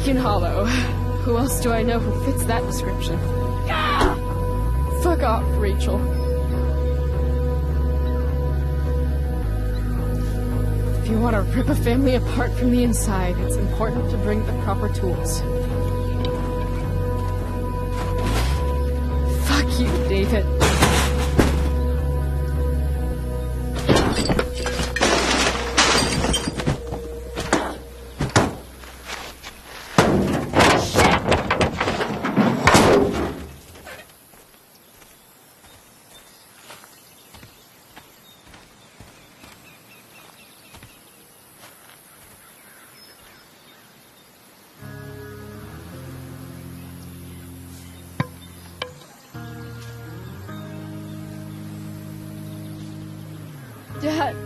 Weak and hollow. Who else do I know who fits that description? Fuck off, Rachel. If you want to rip a family apart from the inside, it's important to bring the proper tools. Fuck you, David. Dad.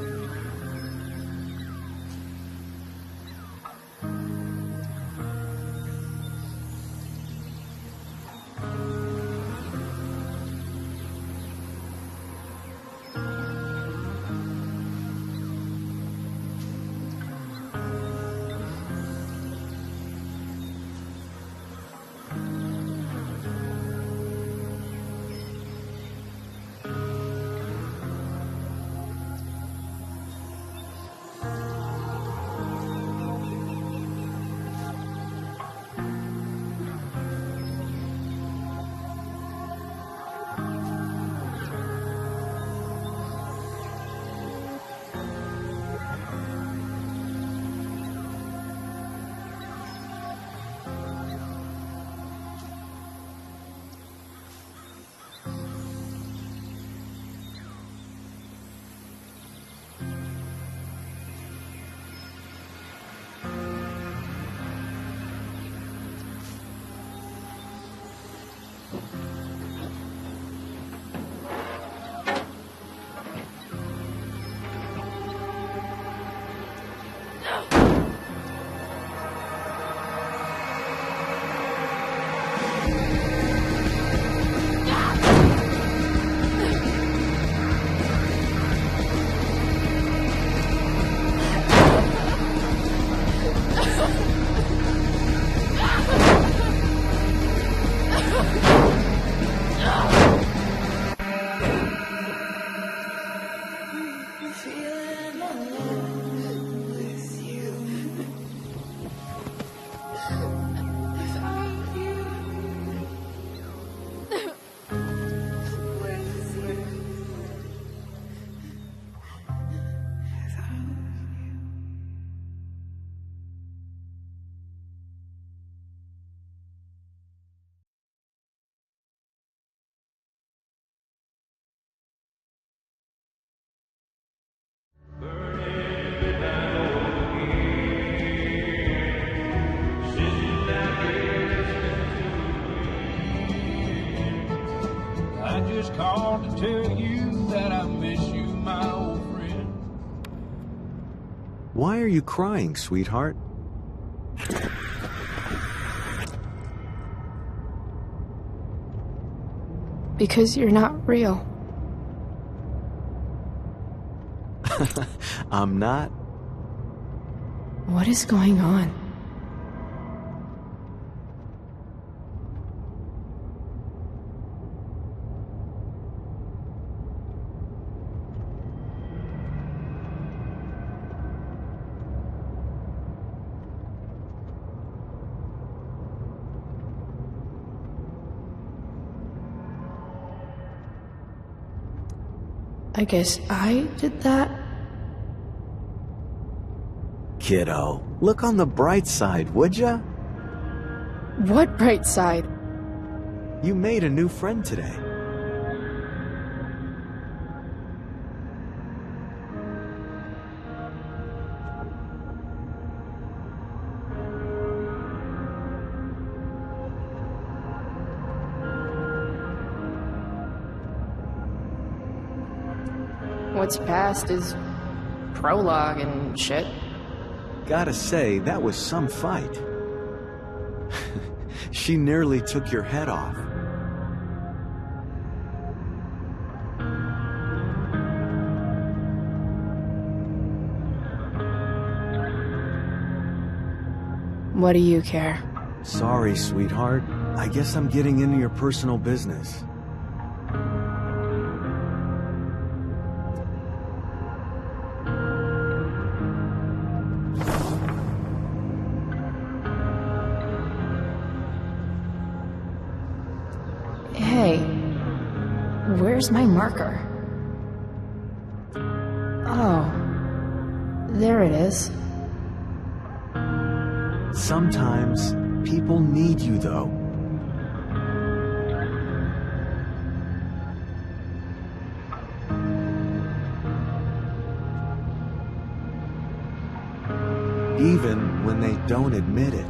Just called to tell you that I miss you, my old friend. Why are you crying, sweetheart? Because you're not real. I'm not. What is going on? I guess I did that? Kiddo, look on the bright side, would ya? What bright side? You made a new friend today. What's past is prologue and shit. Gotta say, that was some fight. She nearly took your head off. What do you care? Sorry, sweetheart. I guess I'm getting into your personal business. Hey, where's my marker? Oh, there it is. Sometimes people need you, though. Even when they don't admit it.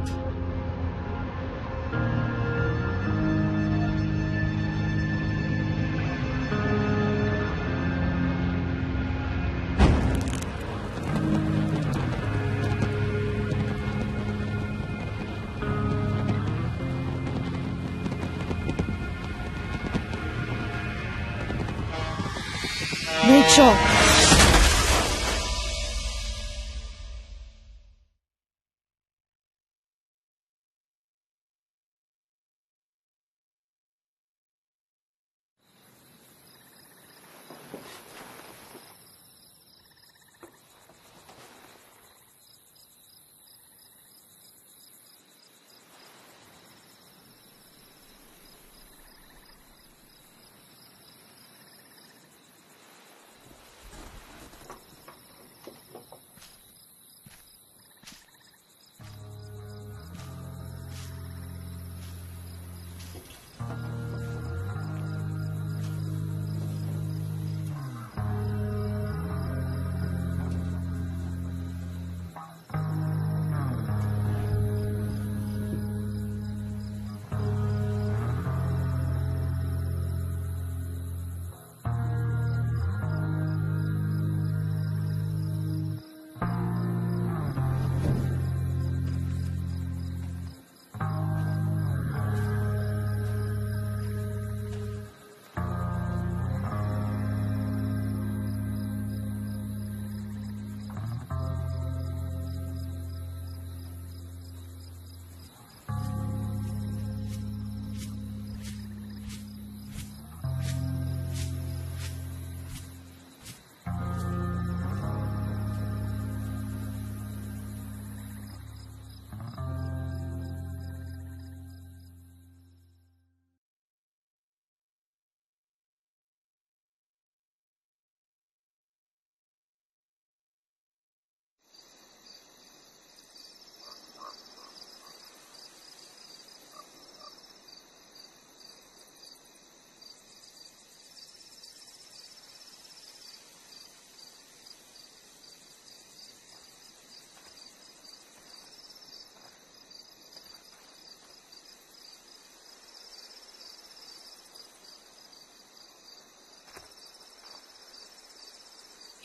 Rachel!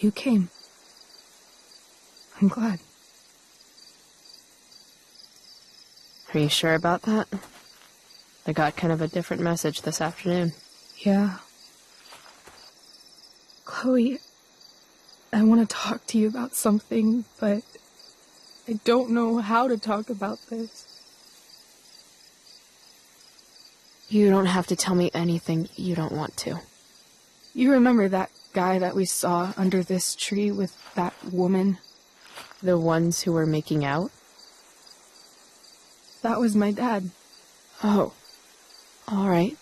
You came. I'm glad. Are you sure about that? I got kind of a different message this afternoon. Yeah. Chloe, I want to talk to you about something, but I don't know how to talk about this. You don't have to tell me anything you don't want to. You remember that guy that we saw under this tree with that woman? The ones who were making out? That was my dad. Oh. All right.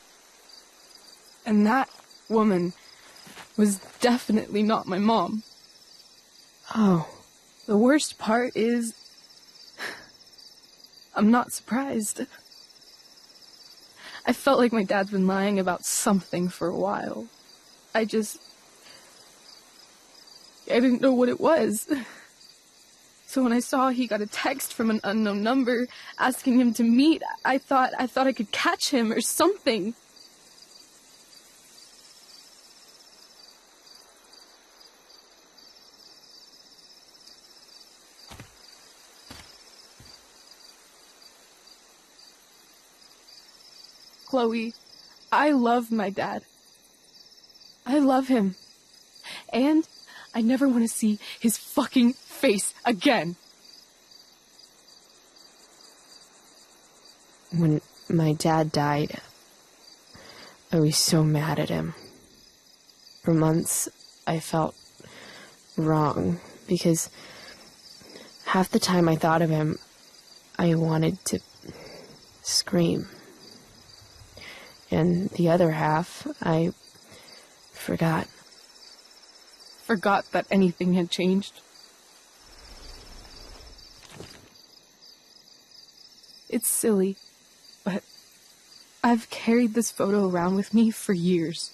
And that woman was definitely not my mom. Oh. The worst part is, I'm not surprised. I felt like my dad's been lying about something for a while. I didn't know what it was. So when I saw he got a text from an unknown number asking him to meet, I thought I could catch him or something. Chloe, I love my dad. I love him. And I never want to see his fucking face again. When my dad died, I was so mad at him. For months, I felt wrong because half the time I thought of him, I wanted to scream. And the other half, I forgot. Forgot that anything had changed. It's silly, but I've carried this photo around with me for years.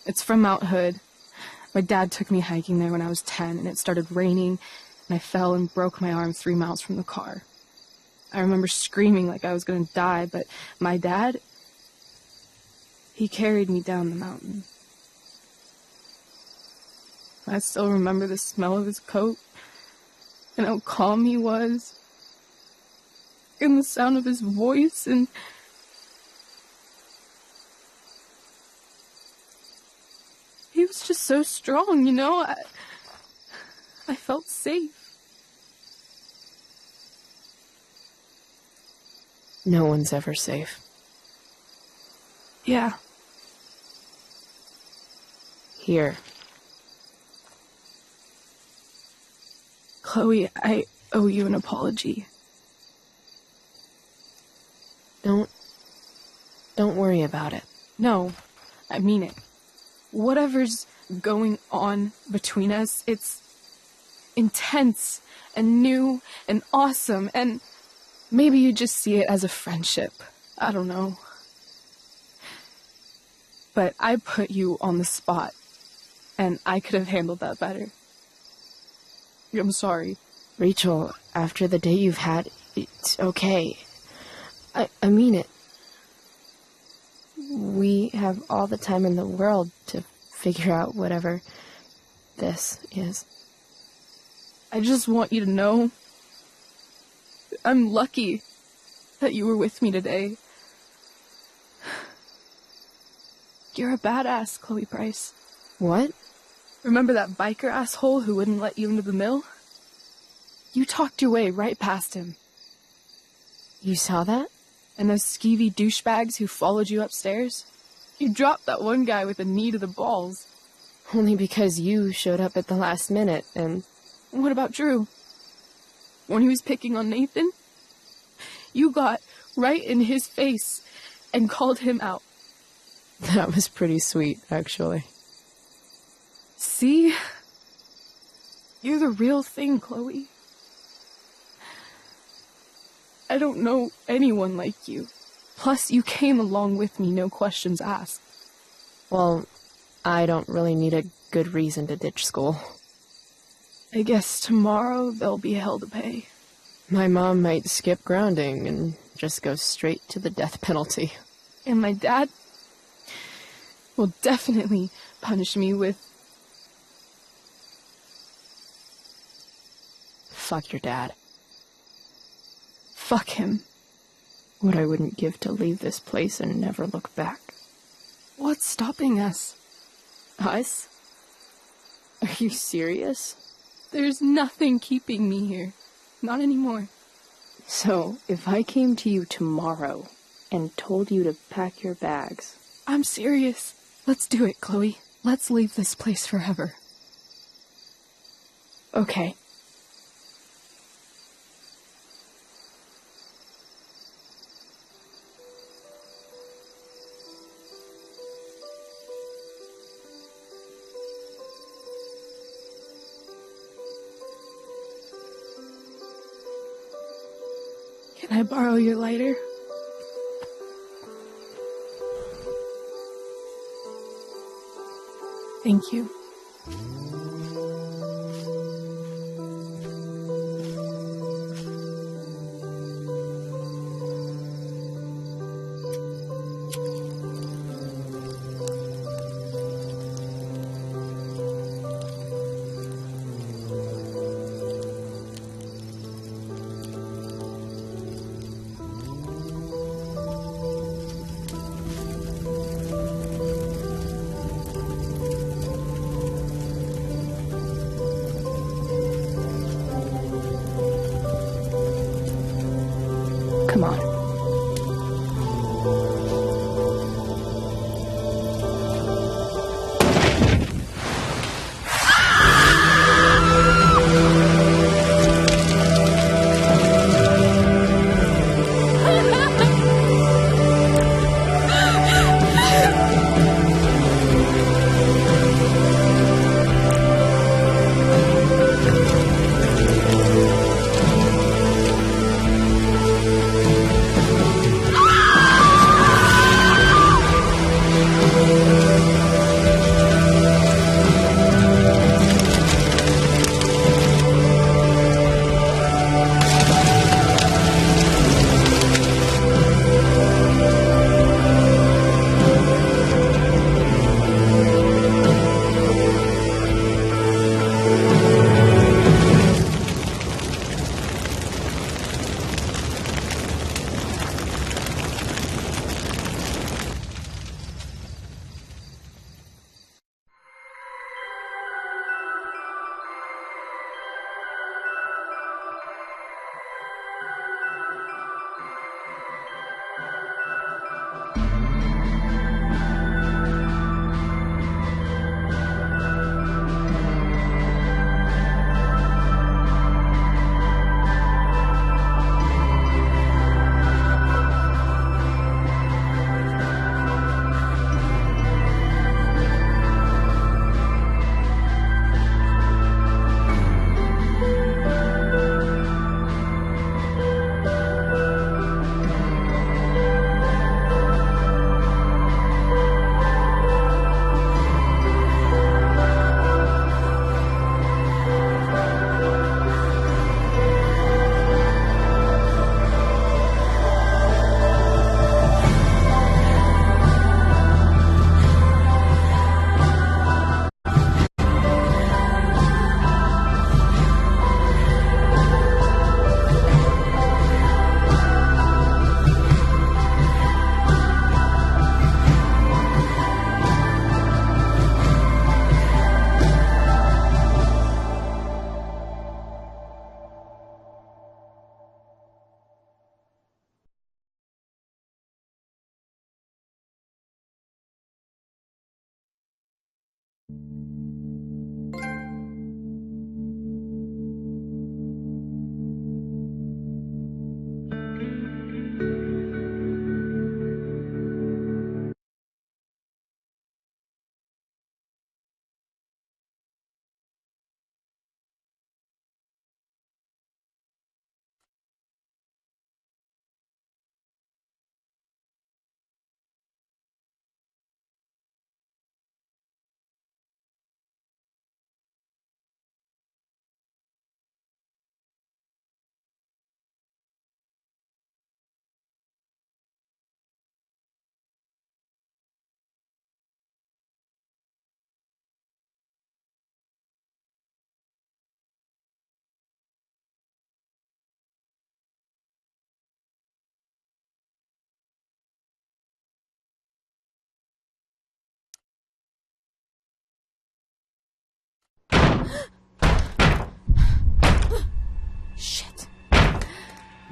It's from Mount Hood. My dad took me hiking there when I was 10, and it started raining, and I fell and broke my arm 3 miles from the car. I remember screaming like I was going to die, but my dad, he carried me down the mountain. I still remember the smell of his coat, and how calm he was, and the sound of his voice, and he was just so strong, you know? I felt safe. No one's ever safe. Yeah. Here. Chloe, I owe you an apology. Don't worry about it. No, I mean it. Whatever's going on between us, it's intense and new and awesome, and maybe you just see it as a friendship. I don't know. But I put you on the spot, and I could have handled that better. I'm sorry. Rachel, after the day you've had, it's okay. I mean it. We have all the time in the world to figure out whatever this is. I just want you to know I'm lucky that you were with me today. You're a badass, Chloe Price. What? Remember that biker asshole who wouldn't let you into the mill? You talked your way right past him. You saw that? And those skeevy douchebags who followed you upstairs? You dropped that one guy with a knee to the balls. Only because you showed up at the last minute, and... What about Drew? When he was picking on Nathan? You got right in his face and called him out. That was pretty sweet, actually. See? You're the real thing, Chloe. I don't know anyone like you. Plus, you came along with me, no questions asked. Well, I don't really need a good reason to ditch school. I guess tomorrow there'll be hell to pay. My mom might skip grounding and just go straight to the death penalty. And my dad will definitely punish me with... Fuck your dad. Fuck him. What I wouldn't give to leave this place and never look back. What's stopping us? Us? Are you serious? There's nothing keeping me here. Not anymore. So, if I came to you tomorrow and told you to pack your bags... I'm serious. Let's do it, Chloe. Let's leave this place forever. Okay. Can I borrow your lighter? Thank you.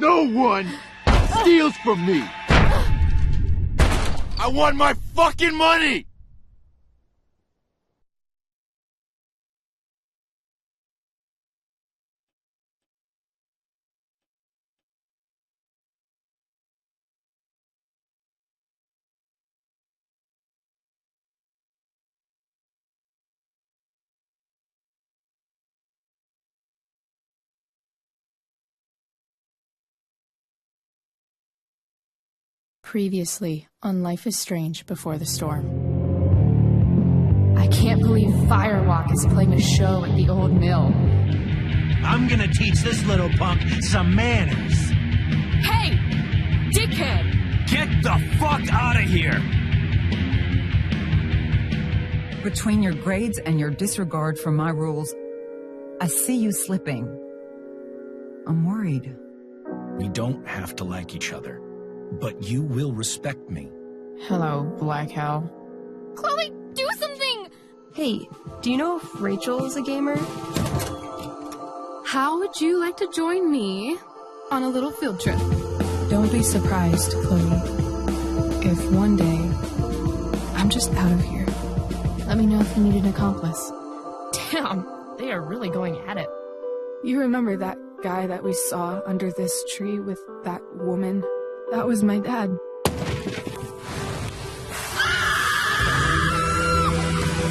No one steals from me! I want my fucking money! Previously on Life is Strange Before the Storm. I can't believe Firewalk is playing a show at the old mill. I'm gonna teach this little punk some manners. Hey! Dickhead! Get the fuck out of here! Between your grades and your disregard for my rules, I see you slipping. I'm worried. We don't have to like each other, but you will respect me. Hello, Black Hell. Chloe, do something! Hey, do you know if Rachel is a gamer? How would you like to join me on a little field trip? Don't be surprised, Chloe, if one day I'm just out of here. Let me know if you need an accomplice. Damn, they are really going at it. You remember that guy that we saw under this tree with that woman? That was my dad.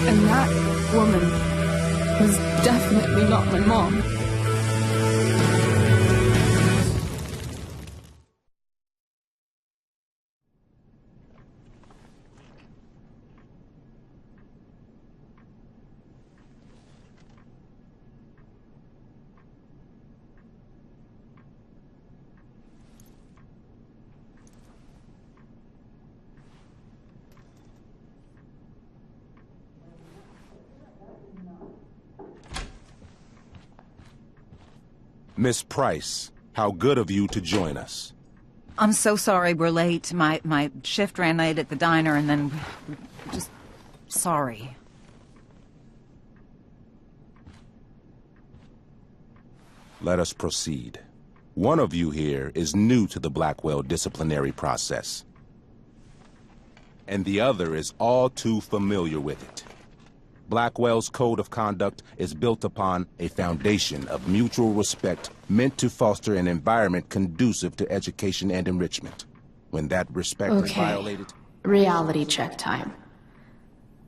And that woman was definitely not my mom. Miss Price, how good of you to join us. I'm so sorry we're late. My shift ran late at the diner and then... just... sorry. Let us proceed. One of you here is new to the Blackwell disciplinary process, and the other is all too familiar with it. Blackwell's code of conduct is built upon a foundation of mutual respect meant to foster an environment conducive to education and enrichment. When that respect is violated... Reality check time.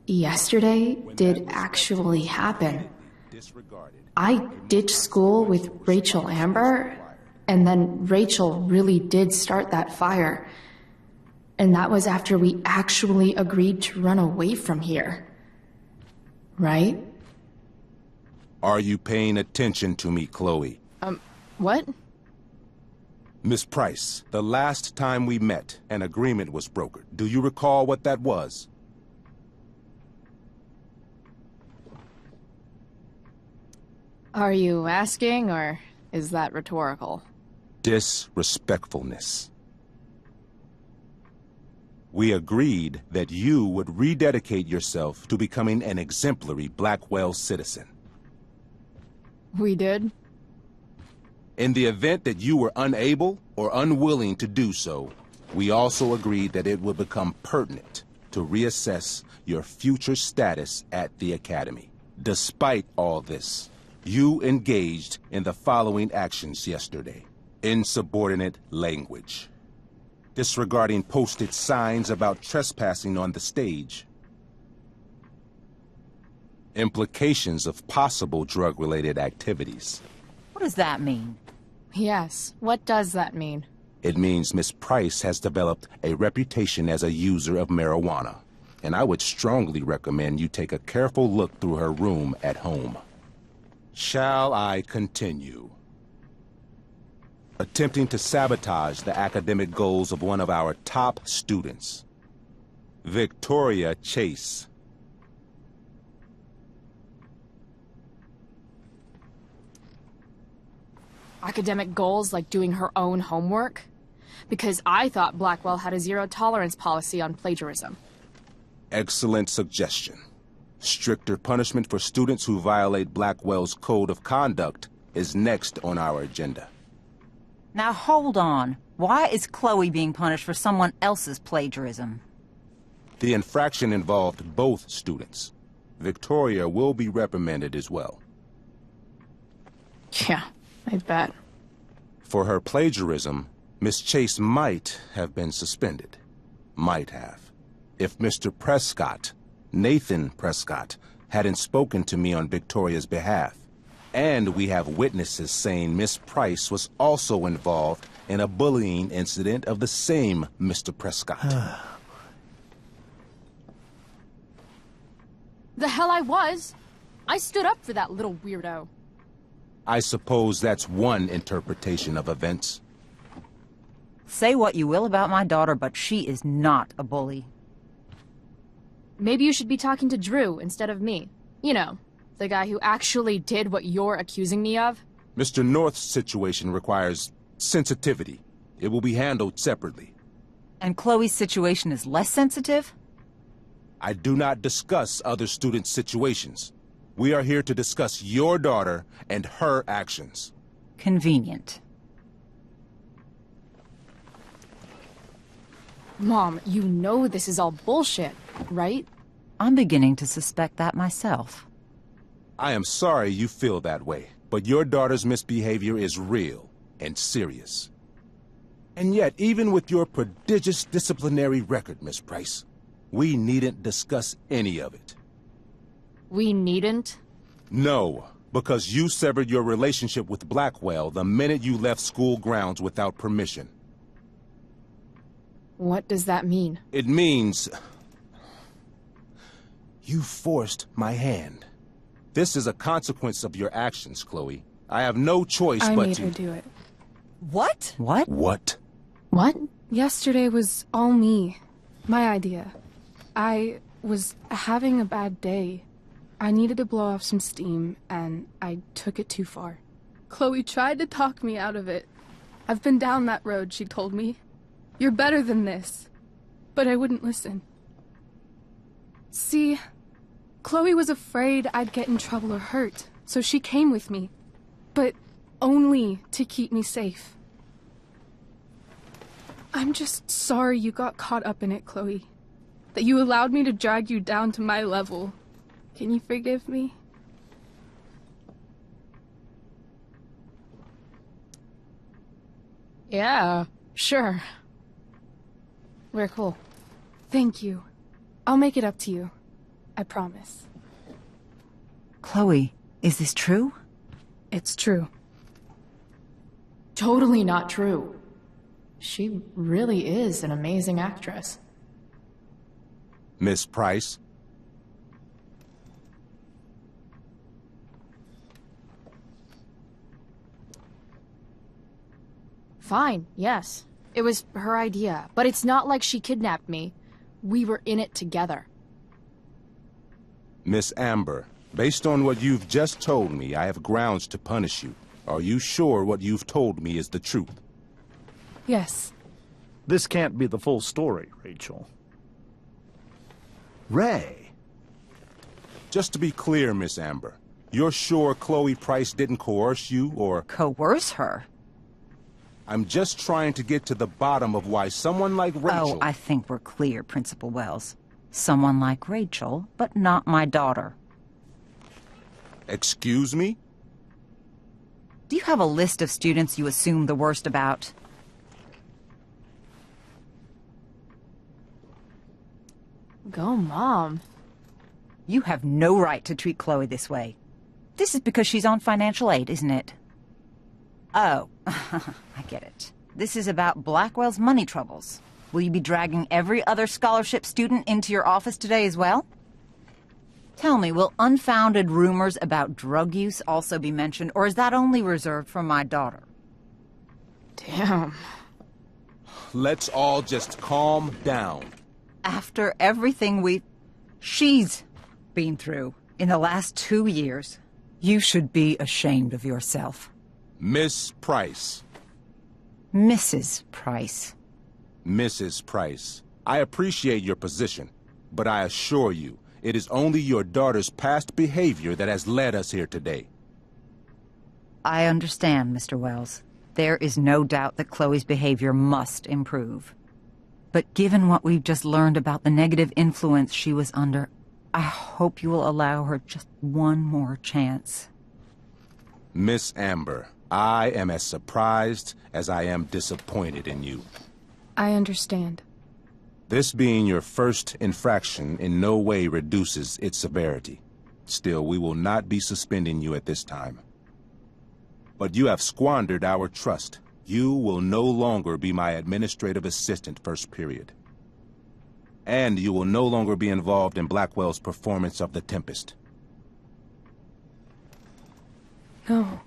Yesterday did actually happen. I ditched school with Rachel Amber, and then Rachel really did start that fire. And that was after we actually agreed to run away from here. Right? Are you paying attention to me, Chloe? What? Miss Price, the last time we met, an agreement was brokered. Do you recall what that was? Are you asking, or is that rhetorical? Disrespectfulness. We agreed that you would rededicate yourself to becoming an exemplary Blackwell citizen. We did? In the event that you were unable or unwilling to do so, we also agreed that it would become pertinent to reassess your future status at the Academy. Despite all this, you engaged in the following actions yesterday. Insubordinate language. Disregarding posted signs about trespassing on the stage. Implications of possible drug-related activities. What does that mean? Yes, what does that mean? It means Miss Price has developed a reputation as a user of marijuana, and I would strongly recommend you take a careful look through her room at home. Shall I continue? Attempting to sabotage the academic goals of one of our top students, Victoria Chase. Academic goals like doing her own homework? Because I thought Blackwell had a zero-tolerance policy on plagiarism. Excellent suggestion. Stricter punishment for students who violate Blackwell's code of conduct is next on our agenda. Now hold on. Why is Chloe being punished for someone else's plagiarism? The infraction involved both students. Victoria will be reprimanded as well. Yeah, I bet. For her plagiarism, Miss Chase might have been suspended. Might have. If Mr. Prescott, Nathan Prescott, hadn't spoken to me on Victoria's behalf. And we have witnesses saying Miss Price was also involved in a bullying incident of the same Mr. Prescott. The hell I was! I stood up for that little weirdo. I suppose that's one interpretation of events. Say what you will about my daughter, but she is not a bully. Maybe you should be talking to Drew instead of me. You know, the guy who actually did what you're accusing me of. Mr. North's situation requires sensitivity. It will be handled separately. And Chloe's situation is less sensitive? I do not discuss other students' situations. We are here to discuss your daughter and her actions. Convenient. Mom, you know this is all bullshit, right? I'm beginning to suspect that myself. I am sorry you feel that way, but your daughter's misbehavior is real and serious. And yet, even with your prodigious disciplinary record, Miss Price, we needn't discuss any of it. We needn't? No, because you severed your relationship with Blackwell the minute you left school grounds without permission. What does that mean? It means you forced my hand. This is a consequence of your actions, Chloe. I have no choice I but made to... her do it. What? What? What? What? Yesterday was all me. My idea. I was having a bad day. I needed to blow off some steam, and I took it too far. Chloe tried to talk me out of it. I've been down that road, she told me. You're better than this. But I wouldn't listen. See, Chloe was afraid I'd get in trouble or hurt, so she came with me. But only to keep me safe. I'm just sorry you got caught up in it, Chloe. That you allowed me to drag you down to my level. Can you forgive me? Yeah, sure. We're cool. Thank you. I'll make it up to you. I promise. Chloe, is this true? It's true. Totally not true. She really is an amazing actress. Miss Price? Fine, yes. It was her idea, but it's not like she kidnapped me. We were in it together. Miss Amber, based on what you've just told me, I have grounds to punish you. Are you sure what you've told me is the truth? Yes. This can't be the full story, Rachel. Ray. Just to be clear, Miss Amber, you're sure Chloe Price didn't coerce you, or... Coerce her? I'm just trying to get to the bottom of why someone like Rachel... Oh, I think we're clear, Principal Wells. Someone like Rachel, but not my daughter. Excuse me? Do you have a list of students you assume the worst about? Go, Mom. You have no right to treat Chloe this way. This is because she's on financial aid, isn't it? Oh, I get it. This is about Blackwell's money troubles. Will you be dragging every other scholarship student into your office today as well? Tell me, will unfounded rumors about drug use also be mentioned, or is that only reserved for my daughter? Damn. Let's all just calm down. After everything she's been through in the last 2 years, you should be ashamed of yourself. Miss Price. Mrs. Price. Mrs. Price, I appreciate your position, but I assure you, it is only your daughter's past behavior that has led us here today. I understand, Mr. Wells. There is no doubt that Chloe's behavior must improve. But given what we've just learned about the negative influence she was under, I hope you will allow her just one more chance. Miss Amber, I am as surprised as I am disappointed in you. I understand. This being your first infraction in no way reduces its severity. Still, we will not be suspending you at this time. But you have squandered our trust. You will no longer be my administrative assistant first period. And you will no longer be involved in Blackwell's performance of The Tempest. No.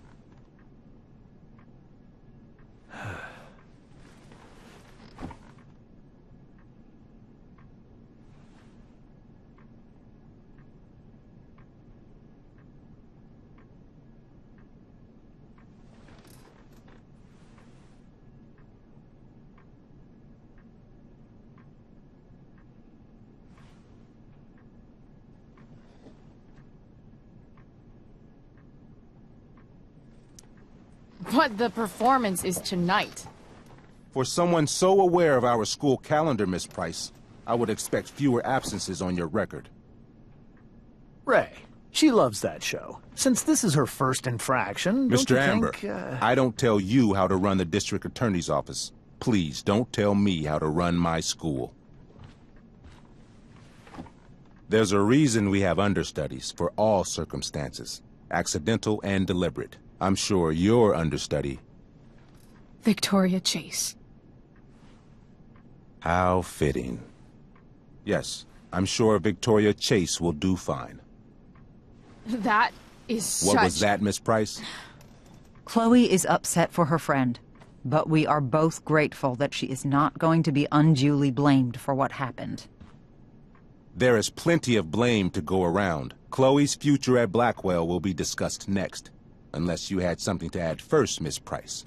But the performance is tonight. For someone so aware of our school calendar, Miss Price, I would expect fewer absences on your record. Ray, she loves that show. Since this is her first infraction, don't Mr. you Amber, think, I don't tell you how to run the district attorney's office. Please don't tell me how to run my school. There's a reason we have understudies for all circumstances, accidental and deliberate. I'm sure your understudy... Victoria Chase. How fitting. Yes, I'm sure Victoria Chase will do fine. That is What was that, Miss Price? Chloe is upset for her friend, but we are both grateful that she is not going to be unduly blamed for what happened. There is plenty of blame to go around. Chloe's future at Blackwell will be discussed next. Unless you had something to add first, Miss Price.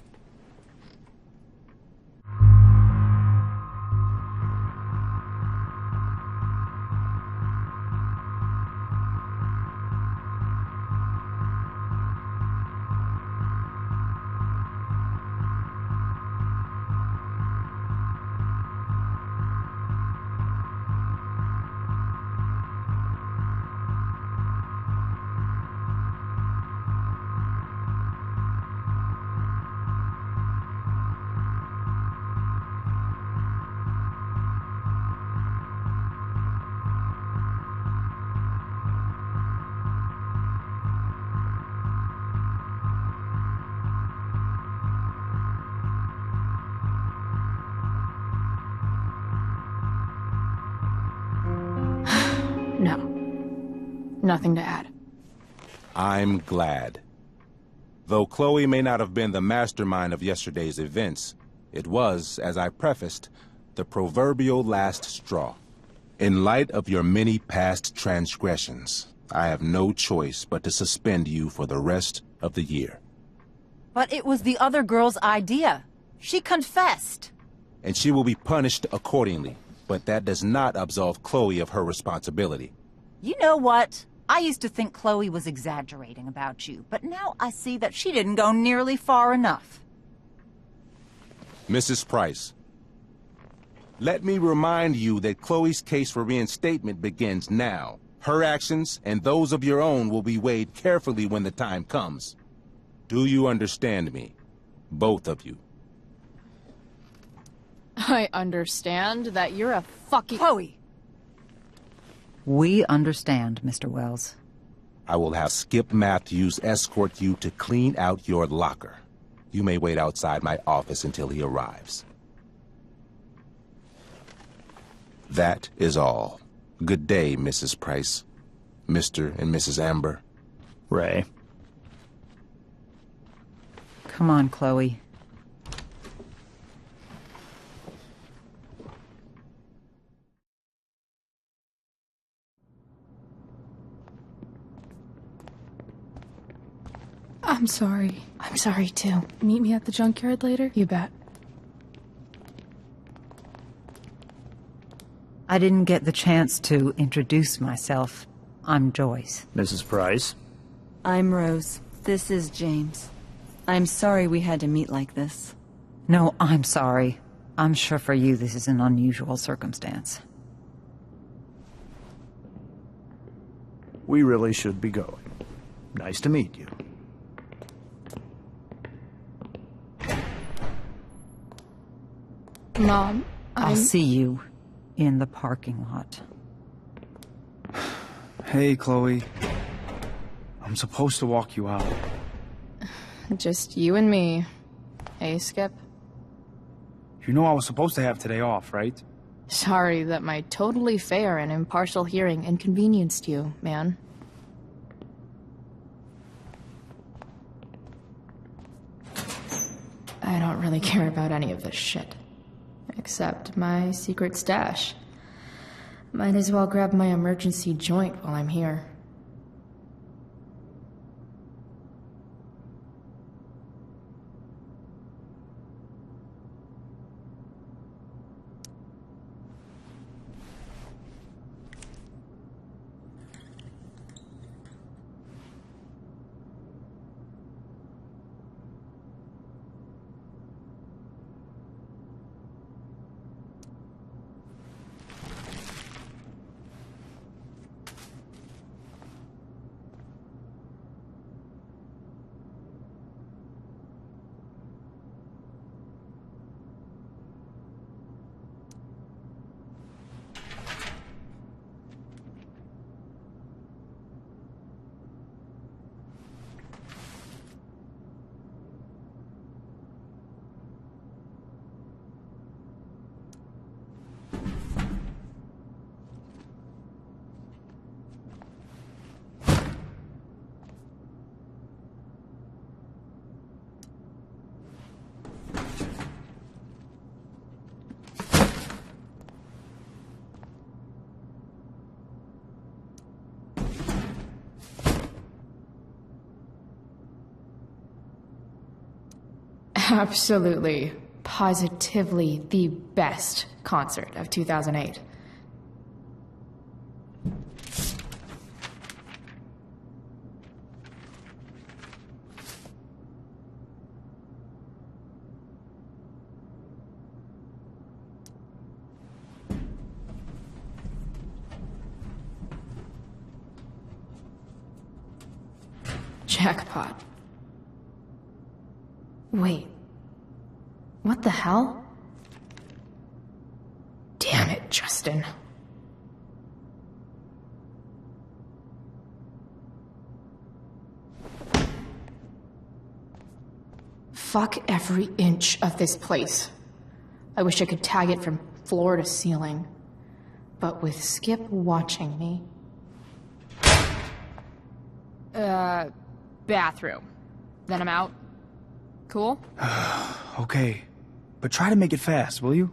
No. Nothing to add. I'm glad. Though Chloe may not have been the mastermind of yesterday's events, it was, as I prefaced, the proverbial last straw. In light of your many past transgressions, I have no choice but to suspend you for the rest of the year. But it was the other girl's idea. She confessed. And she will be punished accordingly, but that does not absolve Chloe of her responsibility. You know what? I used to think Chloe was exaggerating about you, but now I see that she didn't go nearly far enough. Mrs. Price, let me remind you that Chloe's case for reinstatement begins now. Her actions and those of your own will be weighed carefully when the time comes. Do you understand me? Both of you. I understand that you're a fucking... Chloe! We understand, Mr. Wells. I will have Skip Matthews escort you to clean out your locker. You may wait outside my office until he arrives. That is all. Good day, Mrs. Price. Mr. and Mrs. Amber. Ray. Come on, Chloe. I'm sorry. I'm sorry, too. Meet me at the junkyard later? You bet. I didn't get the chance to introduce myself. I'm Joyce. Mrs. Price. I'm Rose. This is James. I'm sorry we had to meet like this. No, I'm sorry. I'm sure for you this is an unusual circumstance. We really should be going. Nice to meet you. Mom, I'll see you in the parking lot. Hey, Chloe. I'm supposed to walk you out. Just you and me. Hey, Skip. You know I was supposed to have today off, right? Sorry that my totally fair and impartial hearing inconvenienced you, man. I don't really care about any of this shit. Except my secret stash. Might as well grab my emergency joint while I'm here. Absolutely, positively the best concert of 2008. Jackpot. Wait. What the hell? Damn it, Justin. Fuck every inch of this place. I wish I could tag it from floor to ceiling. But with Skip watching me... Bathroom. Then I'm out. Cool? Okay. But try to make it fast, will you?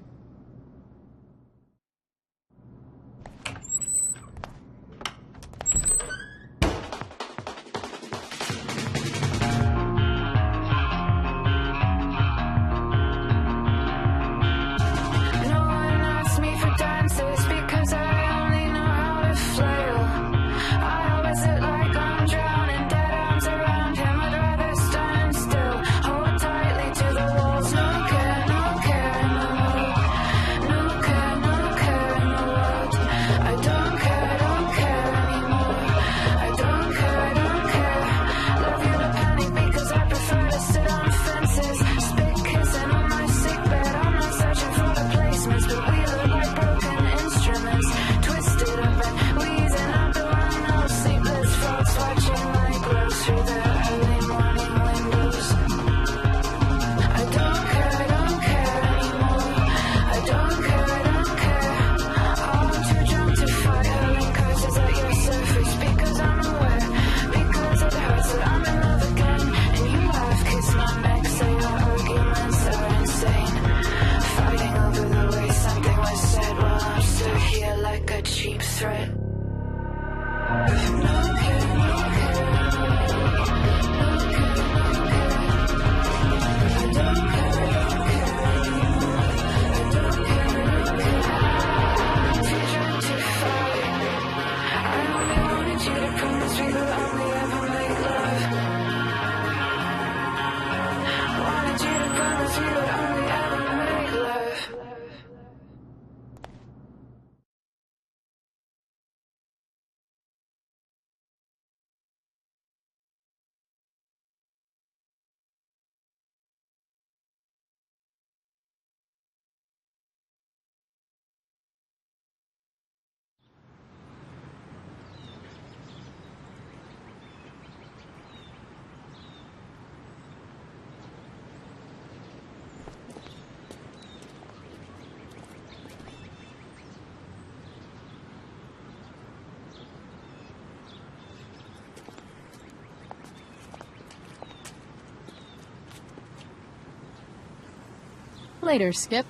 Later, Skip.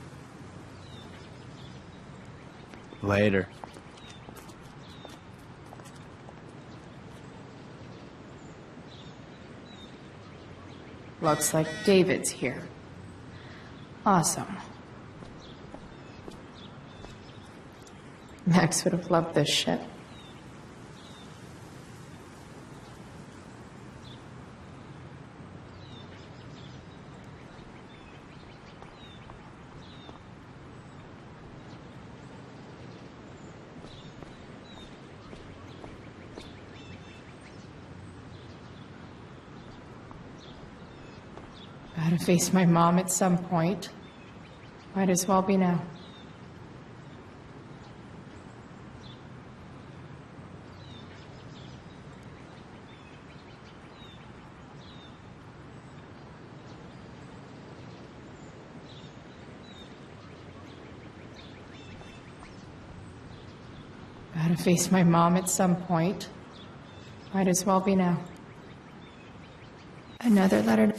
Later. Looks like David's here. Awesome. Max would have loved this shit. Gotta face my mom at some point. Might as well be now. Gotta face my mom at some point. Might as well be now. Another letter.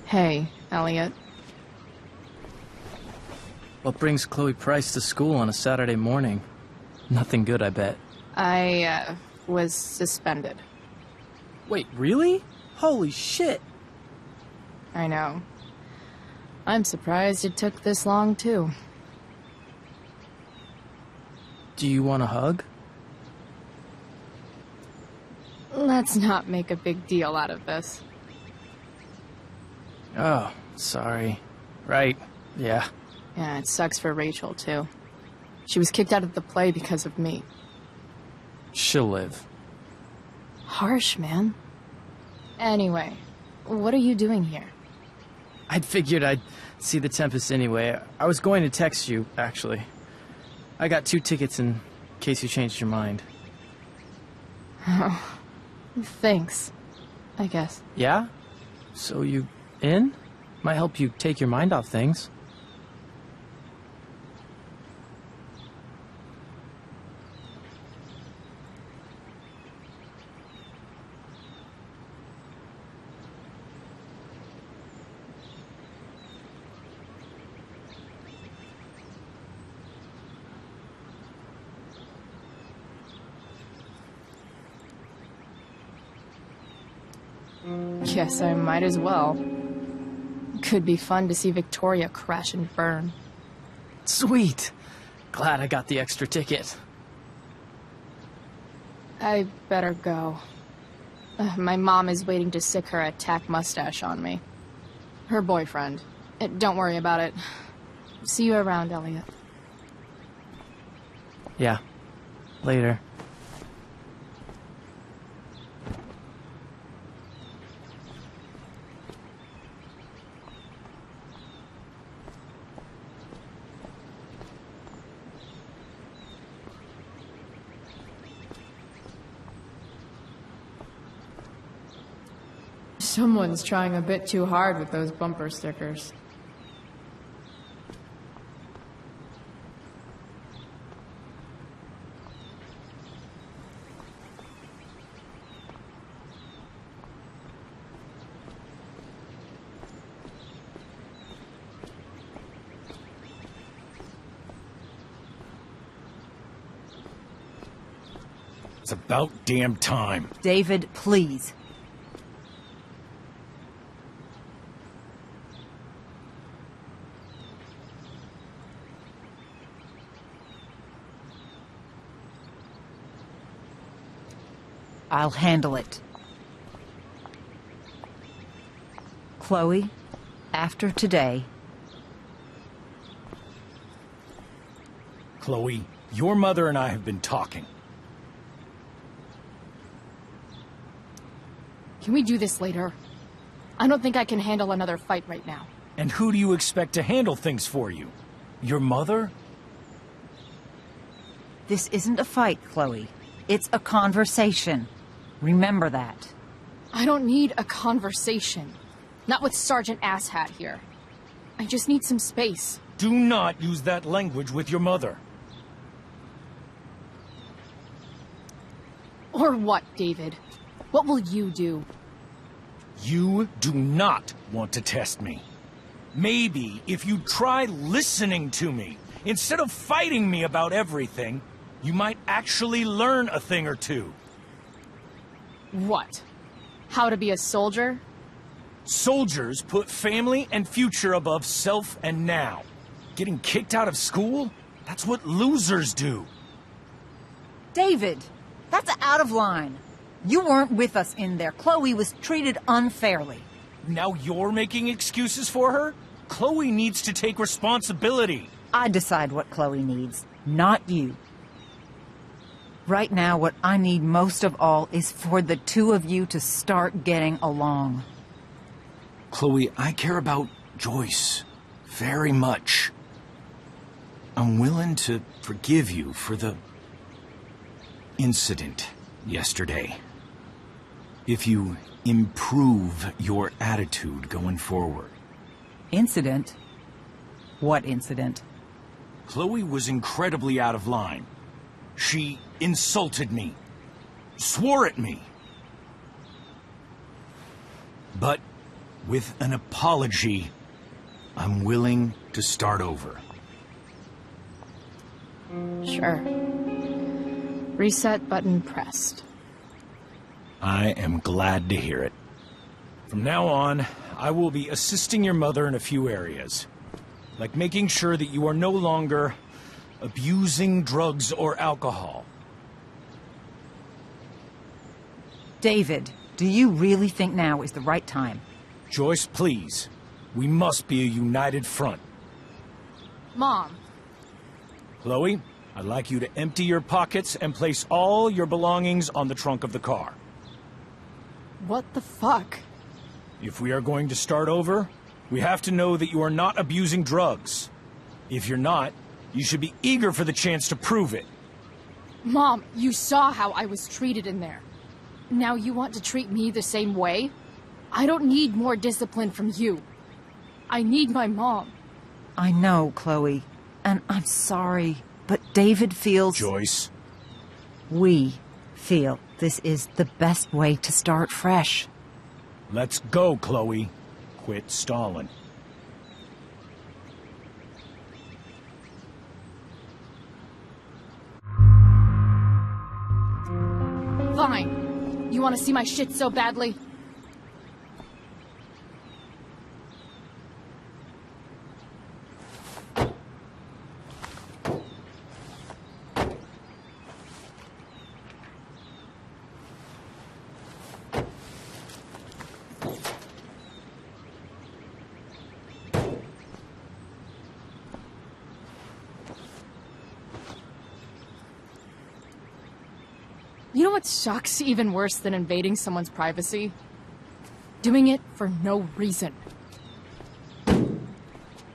Hey, Elliot. What brings Chloe Price to school on a Saturday morning? Nothing good, I bet. I, was suspended. Wait, really? Holy shit! I know. I'm surprised it took this long, too. Do you want a hug? Let's not make a big deal out of this. Oh, sorry. Right, yeah. Yeah, it sucks for Rachel, too. She was kicked out of the play because of me. She'll live. Harsh, man. Anyway, what are you doing here? I'd figured I'd see the Tempest anyway. I was going to text you, actually. I got 2 tickets in case you changed your mind. Oh, thanks, I guess. Yeah? So you in? Might help you take your mind off things. Guess I might as well. Could be fun to see Victoria crash and burn. Sweet! Glad I got the extra ticket. I better go. My mom is waiting to sick her attack mustache on me. Her boyfriend. Don't worry about it. See you around, Elliot. Yeah. Later. Someone's trying a bit too hard with those bumper stickers. It's about damn time. David, please. I'll handle it. Chloe, after today... Chloe, your mother and I have been talking. Can we do this later? I don't think I can handle another fight right now. And who do you expect to handle things for you? Your mother? This isn't a fight, Chloe. It's a conversation. Remember that. I don't need a conversation. Not with Sergeant Asshat here. I just need some space. Do not use that language with your mother. Or what, David? What will you do? You do not want to test me. Maybe if you try listening to me, instead of fighting me about everything, you might actually learn a thing or two. What? How to be a soldier? Soldiers put family and future above self and now. Getting kicked out of school? That's what losers do. David, that's out of line. You weren't with us in there. Chloe was treated unfairly. Now you're making excuses for her? Chloe needs to take responsibility. I decide what Chloe needs, not you. Right now, what I need most of all is for the two of you to start getting along. Chloe, I care about Joyce very much. I'm willing to forgive you for the incident yesterday. If you improve your attitude going forward. Incident? What incident? Chloe was incredibly out of line. She insulted me, swore at me. But with an apology, I'm willing to start over. Sure. Reset button pressed. I am glad to hear it. From now on, I will be assisting your mother in a few areas. Like making sure that you are no longer abusing drugs or alcohol. David, do you really think now is the right time? Joyce, please. We must be a united front. Mom. Chloe, I'd like you to empty your pockets and place all your belongings on the trunk of the car. What the fuck? If we are going to start over, we have to know that you are not abusing drugs. If you're not, you should be eager for the chance to prove it. Mom, you saw how I was treated in there. Now you want to treat me the same way? I don't need more discipline from you. I need my mom. I know, Chloe, and I'm sorry, but David feels... Joyce. We feel this is the best way to start fresh. Let's go, Chloe. Quit stalling. Fine. You want to see my shit so badly? You know what sucks even worse than invading someone's privacy? Doing it for no reason.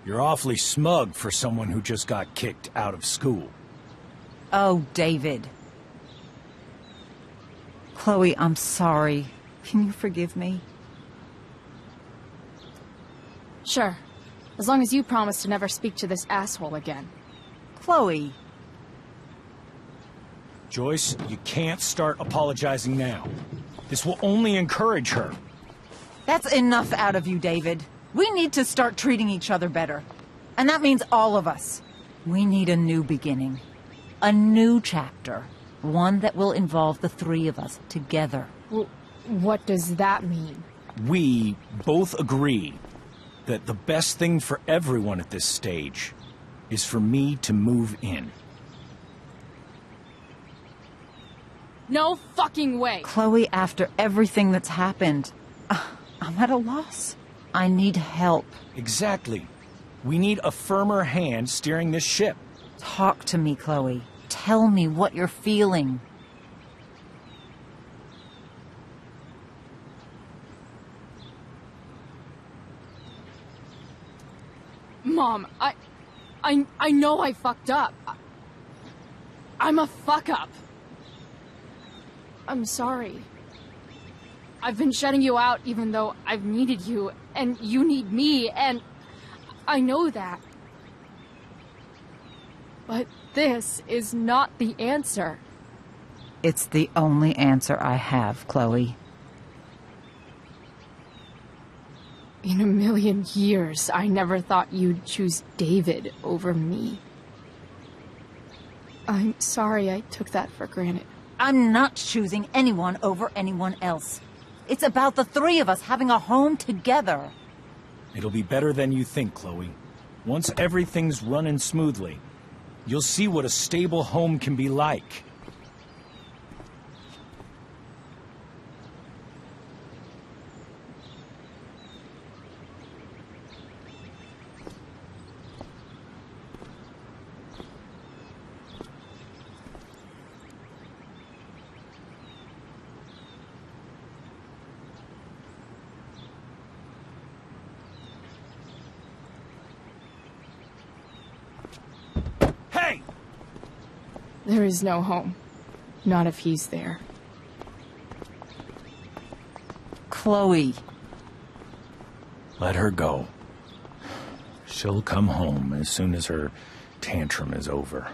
You're awfully smug for someone who just got kicked out of school. Oh, David. Chloe, I'm sorry. Can you forgive me? Sure. As long as you promise to never speak to this asshole again. Chloe. Joyce, you can't start apologizing now. This will only encourage her. That's enough out of you, David. We need to start treating each other better. And that means all of us. We need a new beginning. A new chapter. One that will involve the three of us together. What does that mean? We both agree that the best thing for everyone at this stage is for me to move in. No fucking way! Chloe, after everything that's happened, I'm at a loss. I need help. Exactly. We need a firmer hand steering this ship. Talk to me, Chloe. Tell me what you're feeling. Mom, I know I fucked up. I'm a fuck-up. I'm sorry. I've been shutting you out even though I've needed you, and you need me, and I know that. But this is not the answer. It's the only answer I have, Chloe. In a million years, I never thought you'd choose David over me. I'm sorry I took that for granted. I'm not choosing anyone over anyone else. It's about the three of us having a home together. It'll be better than you think, Chloe. Once everything's running smoothly, you'll see what a stable home can be like. There is no home. Not if he's there. Chloe. Let her go. She'll come home as soon as her tantrum is over.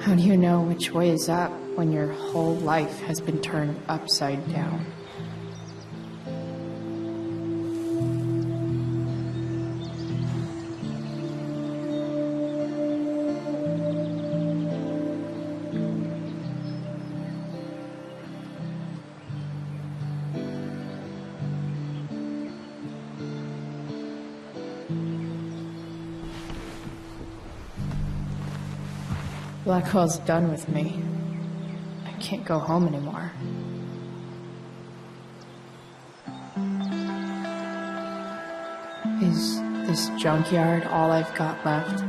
How do you know which way is up when your whole life has been turned upside down? Blackwell's done with me. I can't go home anymore. Is this junkyard all I've got left?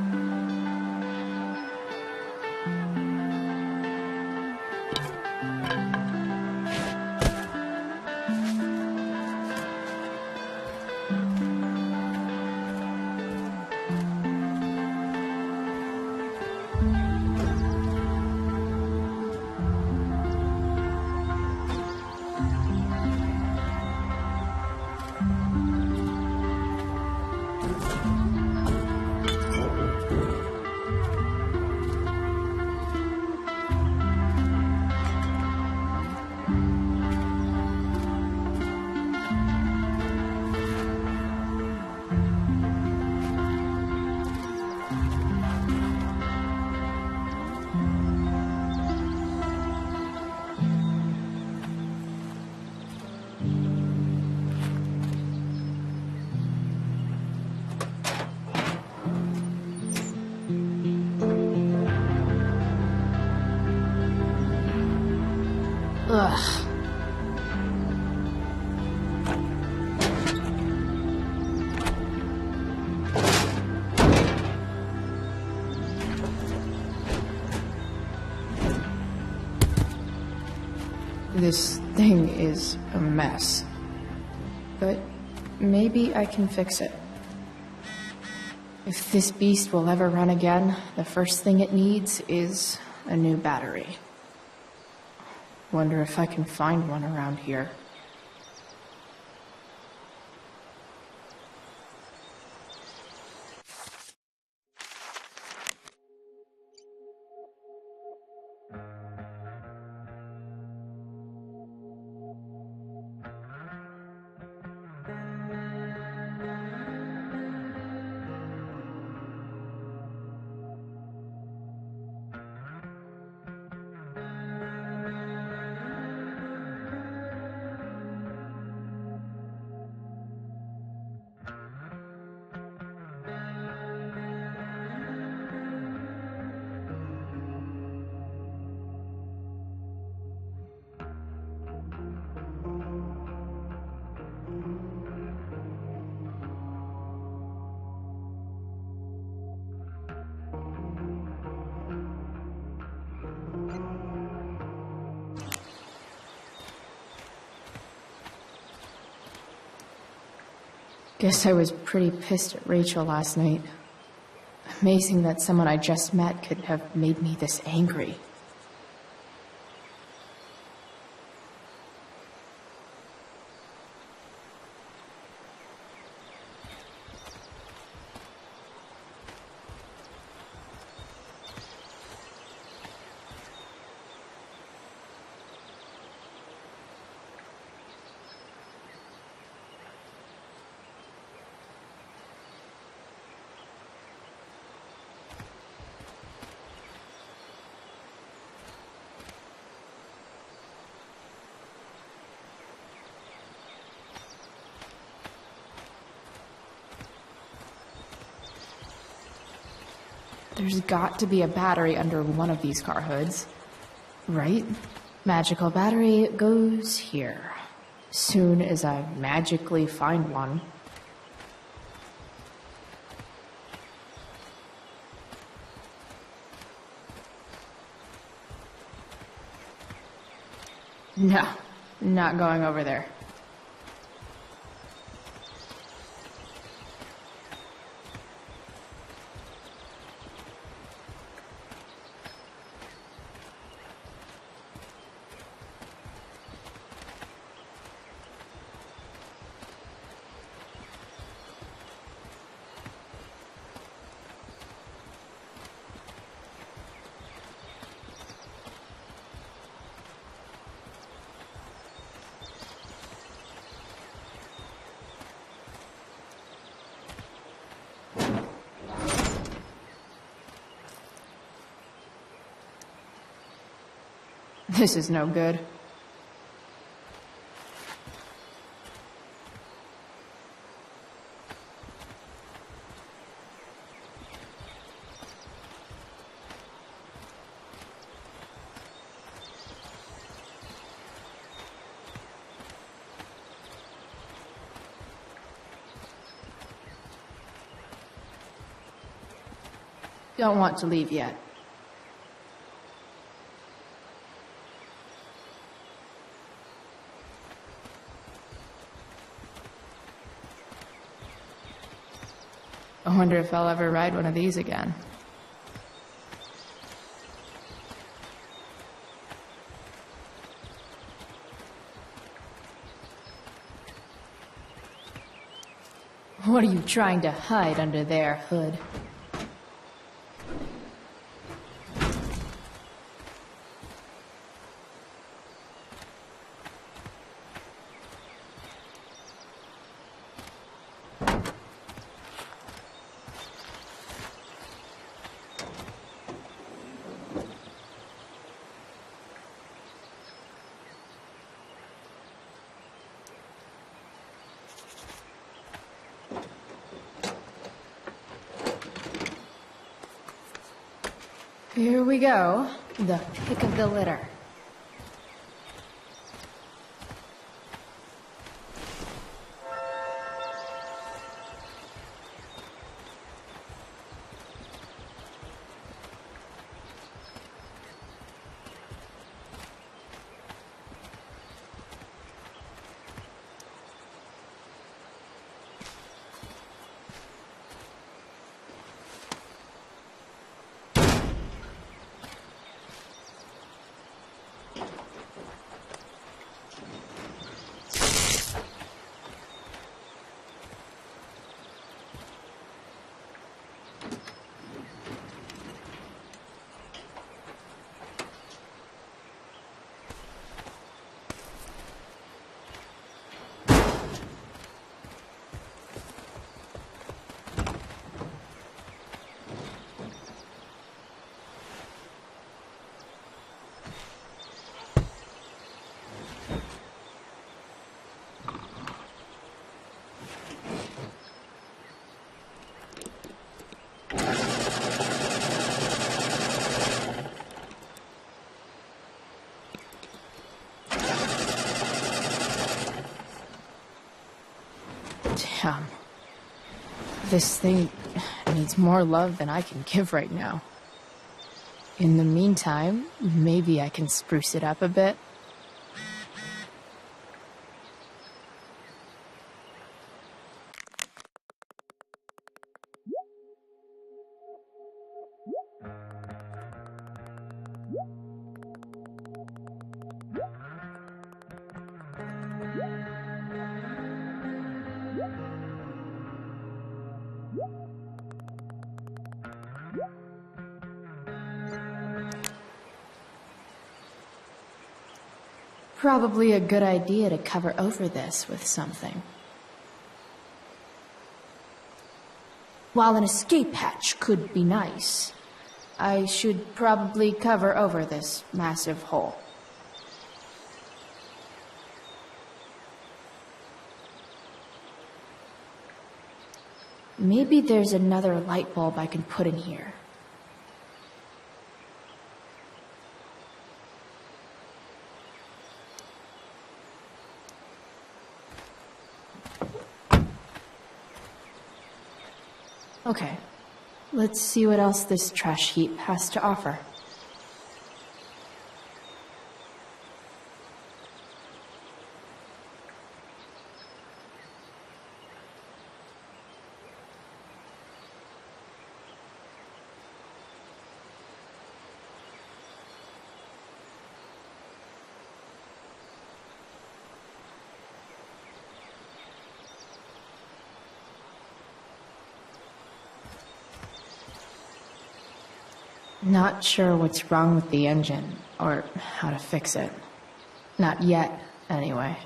Ugh. This thing is a mess. But maybe I can fix it. If this beast will ever run again, the first thing it needs is a new battery. Wonder if I can find one around here. Guess I was pretty pissed at Rachel last night. Amazing that someone I just met could have made me this angry. There's got to be a battery under one of these car hoods, right? Magical battery goes here. Soon as I magically find one. No, not going over there. This is no good. Don't want to leave yet. I wonder if I'll ever ride one of these again. What are you trying to hide under there, Hood? Here we go. The pick of the litter. Damn. This thing needs more love than I can give right now. In the meantime, maybe I can spruce it up a bit. Probably a good idea to cover over this with something. While an escape hatch could be nice, I should probably cover over this massive hole. Maybe there's another light bulb I can put in here. Okay, let's see what else this trash heap has to offer. Not sure what's wrong with the engine, or how to fix it. Not yet, anyway.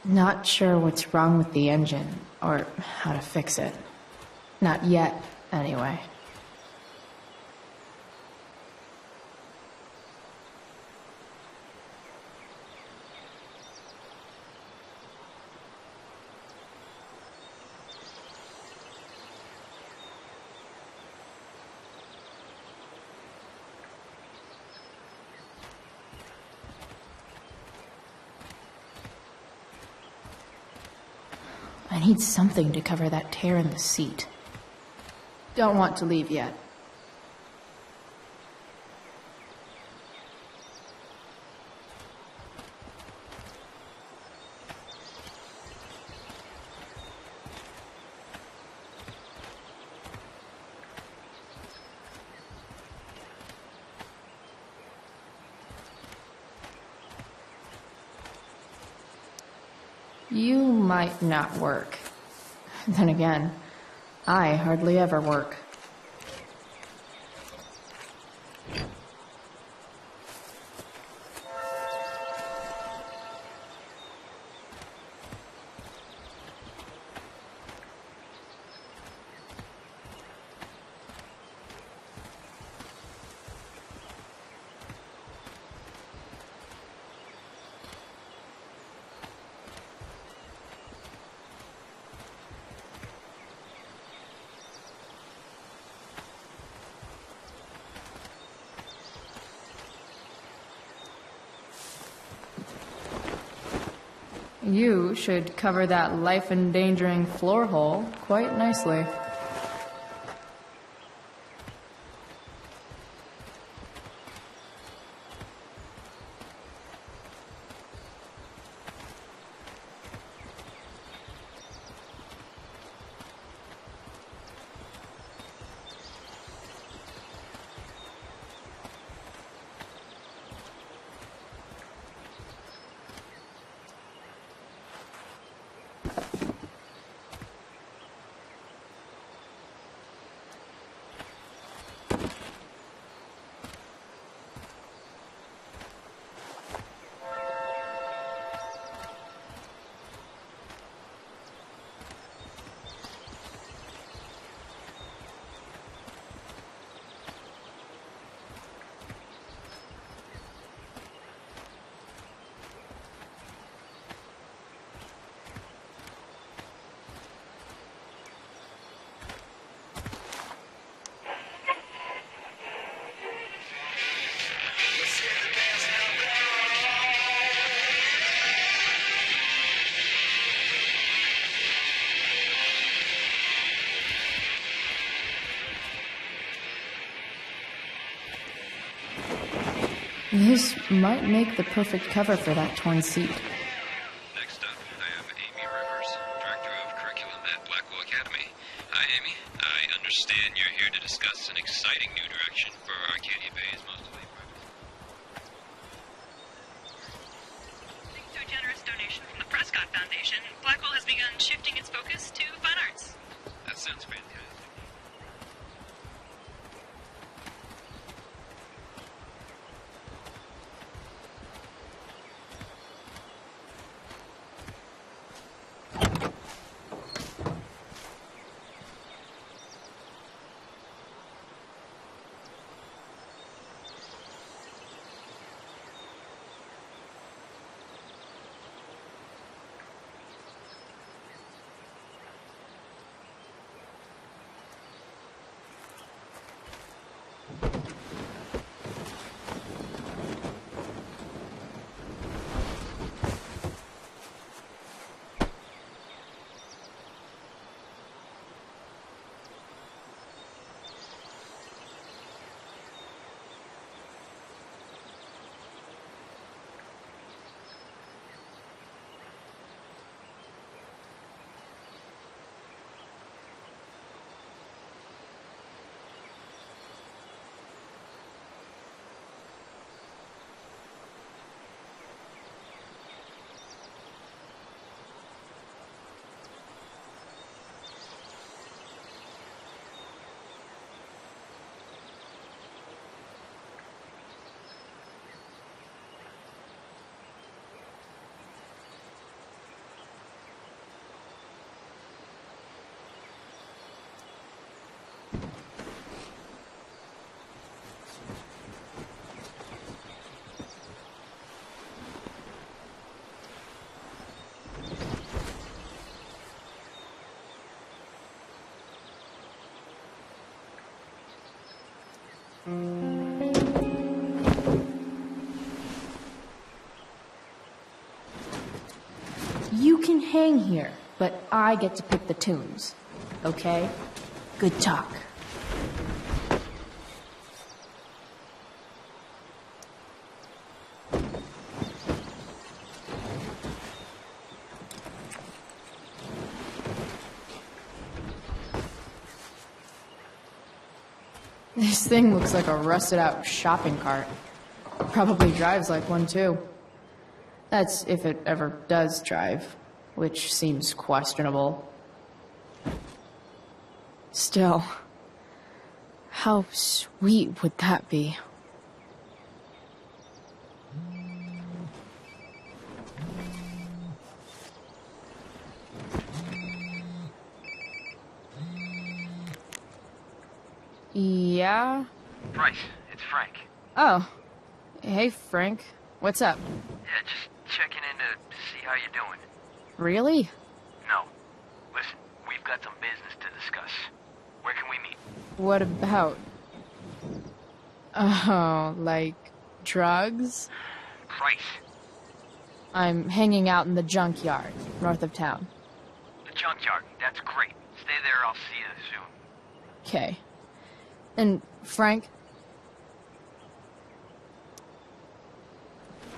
Not sure what's wrong with the engine, or how to fix it. Not yet, anyway. I need something to cover that tear in the seat. Don't want to leave yet. You might not work. Then again, I hardly ever work. You should cover that life-endangering floor hole quite nicely. This might make the perfect cover for that torn seat. Next up, I have Amy Rivers, Director of Curriculum at Blackwell Academy. Hi, Amy. I understand you're here to discuss an exciting new direction for Arcadia Bay's mostly private. Thanks to a generous donation from the Prescott Foundation, Blackwell has begun shifting its focus to fine arts. That sounds fantastic. You can hang here. but I get to pick the tunes. Okay? Good talk. This thing looks like a rusted out shopping cart. Probably drives like one too. That's if it ever does drive, which seems questionable. Still, how sweet would that be? Yeah? Bryce, it's Frank. Oh. Hey, Frank. What's up? Yeah, just checking in to see how you're doing. Really? No. Listen, we've got some business to discuss. Where can we meet? What about? Oh, like drugs? Bryce. I'm hanging out in the junkyard, north of town. The junkyard. That's great. Stay there, I'll see you soon. Okay. And, Frank?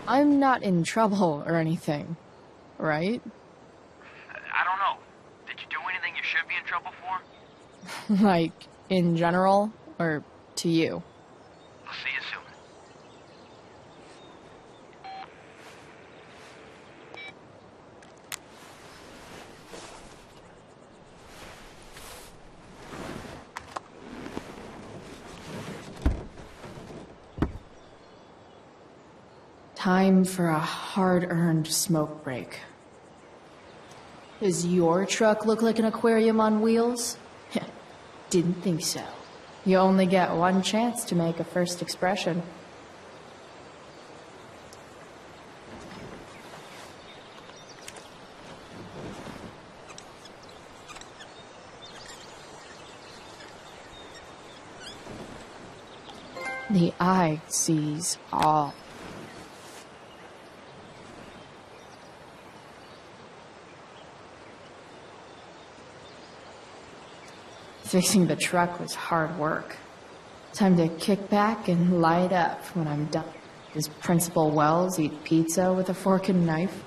I'm not in trouble or anything, right? I don't know. Did you do anything you should be in trouble for? Like, in general, or to you? I'll see you soon. Time for a hard-earned smoke break. Does your truck look like an aquarium on wheels? Didn't think so. You only get one chance to make a first expression. The eye sees all. Fixing the truck was hard work. Time to kick back and light up when I'm done. Does Principal Wells eat pizza with a fork and knife?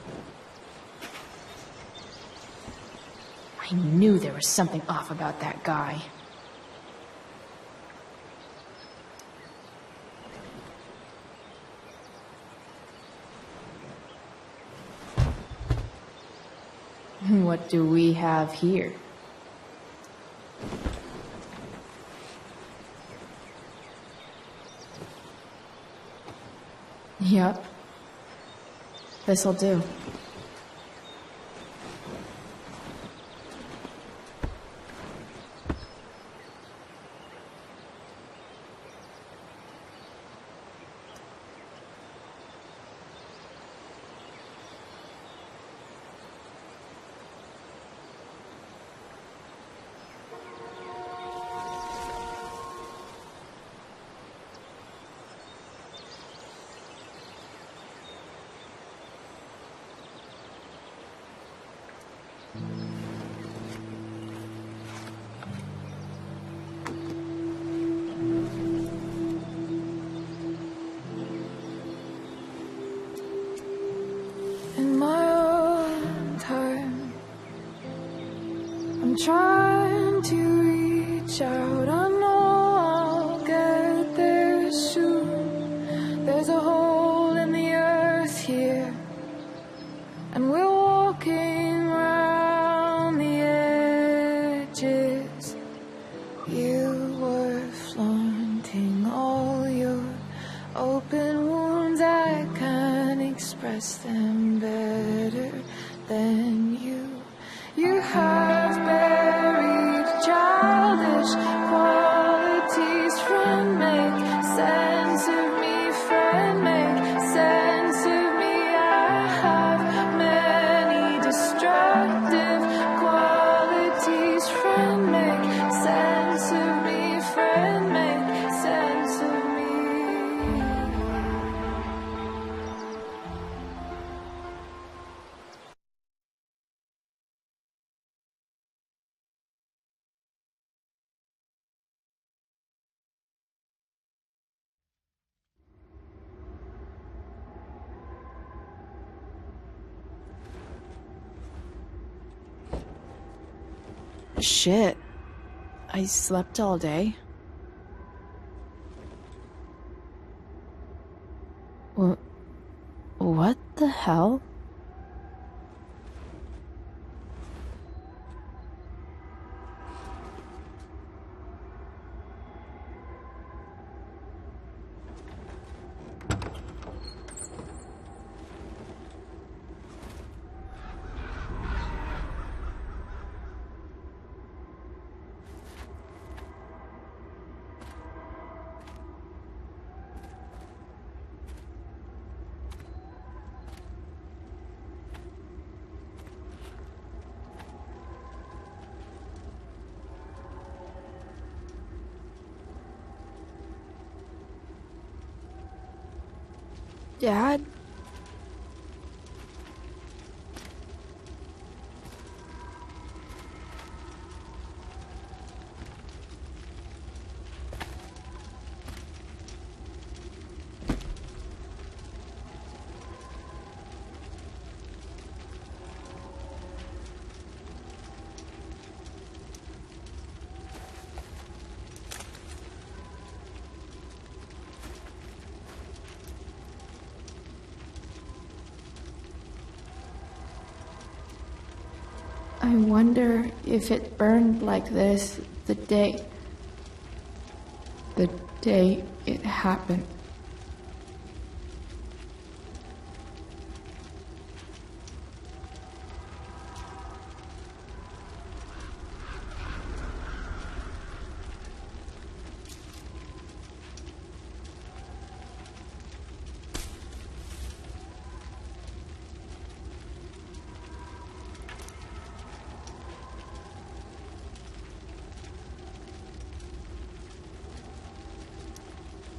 I knew there was something off about that guy. What do we have here? Yep. This'll do. In my own time, I'm trying to reach out. I know I'll get there soon. There's a hole in the earth here, and we're walking around the edges. You were flaunting all your open wounds. I can't express them better than you. You have buried childish qualities. Friend, make sense of me. Friend, make sense of me. I have many destructive qualities. Friend, make sense of me. Friend, make sense of me. Shit. I slept all day. What the hell? Dad? I wonder if it burned like this the day it happened.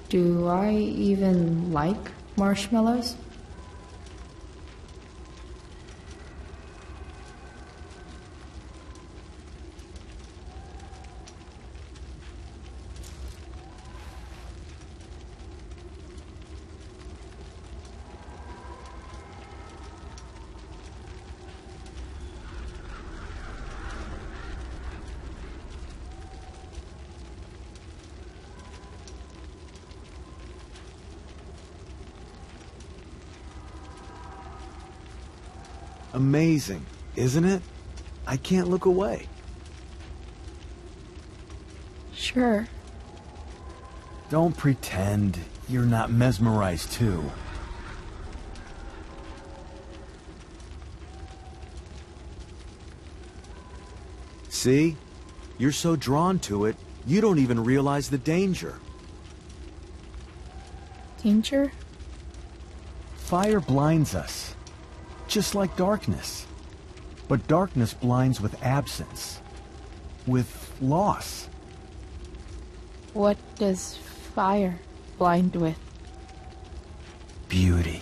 Do I even like marshmallows? Amazing, isn't it? I can't look away. Sure. Don't pretend you're not mesmerized too. See? You're so drawn to it, you don't even realize the danger. Danger? Fire blinds us, just like darkness. But darkness blinds with absence, with loss. What does fire blind with? Beauty.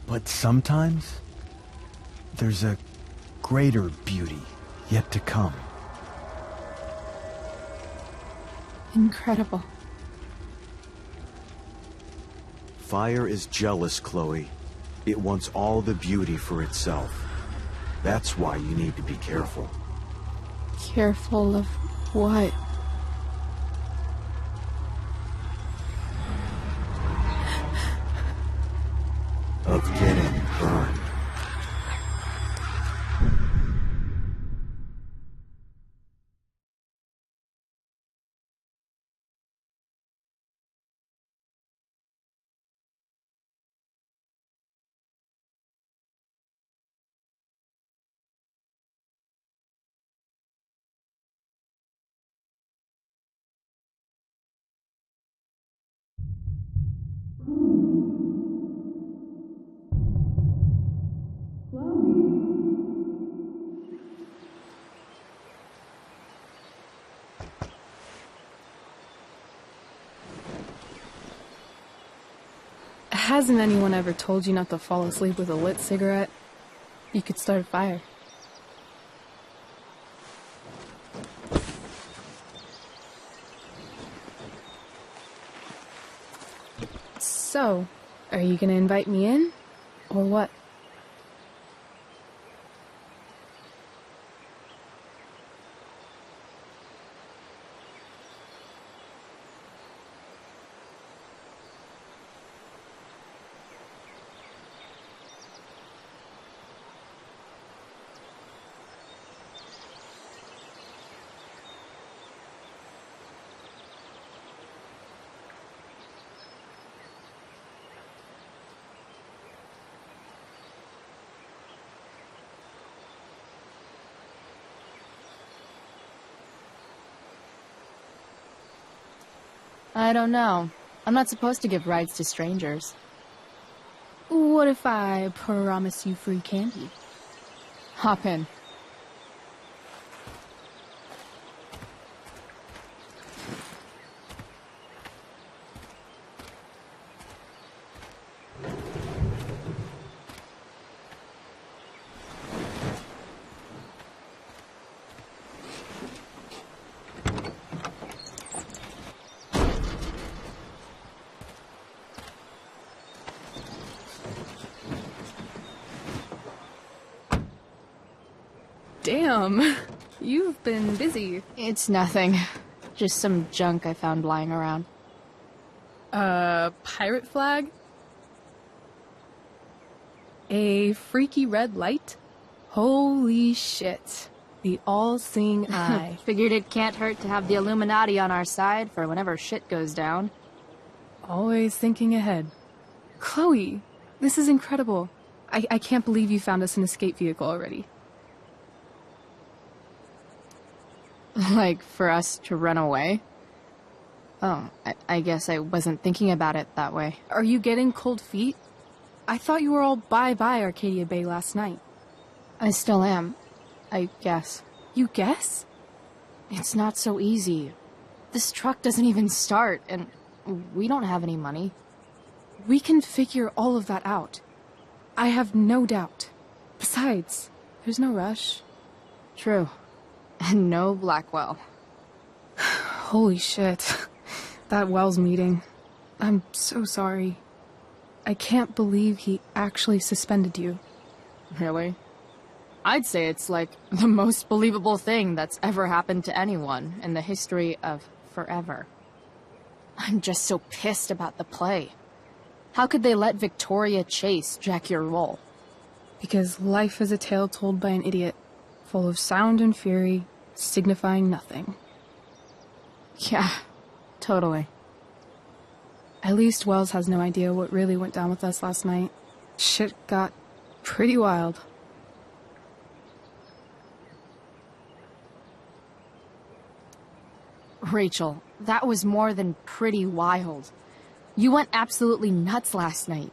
But sometimes, there's a greater beauty yet to come. Incredible. Fire is jealous, Chloe. It wants all the beauty for itself. That's why you need to be careful. Careful of what? Of getting burned. Hasn't anyone ever told you not to fall asleep with a lit cigarette? You could start a fire. So, are you gonna invite me in? Or what? I don't know. I'm not supposed to give rides to strangers. What if I promise you free candy? Hop in. Damn, you've been busy. It's nothing. Just some junk I found lying around. Pirate flag? A freaky red light? Holy shit. The all-seeing eye. Figured it can't hurt to have the Illuminati on our side for whenever shit goes down. Always thinking ahead. Chloe, this is incredible. I can't believe you found us an escape vehicle already. Like, for us to run away? Oh, I guess I wasn't thinking about it that way. Are you getting cold feet? I thought you were all bye-bye Arcadia Bay last night. I still am, I guess. You guess? It's not so easy. This truck doesn't even start, and we don't have any money. We can figure all of that out. I have no doubt. Besides, there's no rush. True. And no Blackwell. Holy shit. That Wells meeting. I'm so sorry. I can't believe he actually suspended you. Really? I'd say it's like the most believable thing that's ever happened to anyone in the history of forever. I'm just so pissed about the play. How could they let Victoria Chase jack your role? Because life is a tale told by an idiot, full of sound and fury, signifying nothing. Yeah, totally. At least Wells has no idea what really went down with us last night. Shit got pretty wild. Rachel, that was more than pretty wild. You went absolutely nuts last night.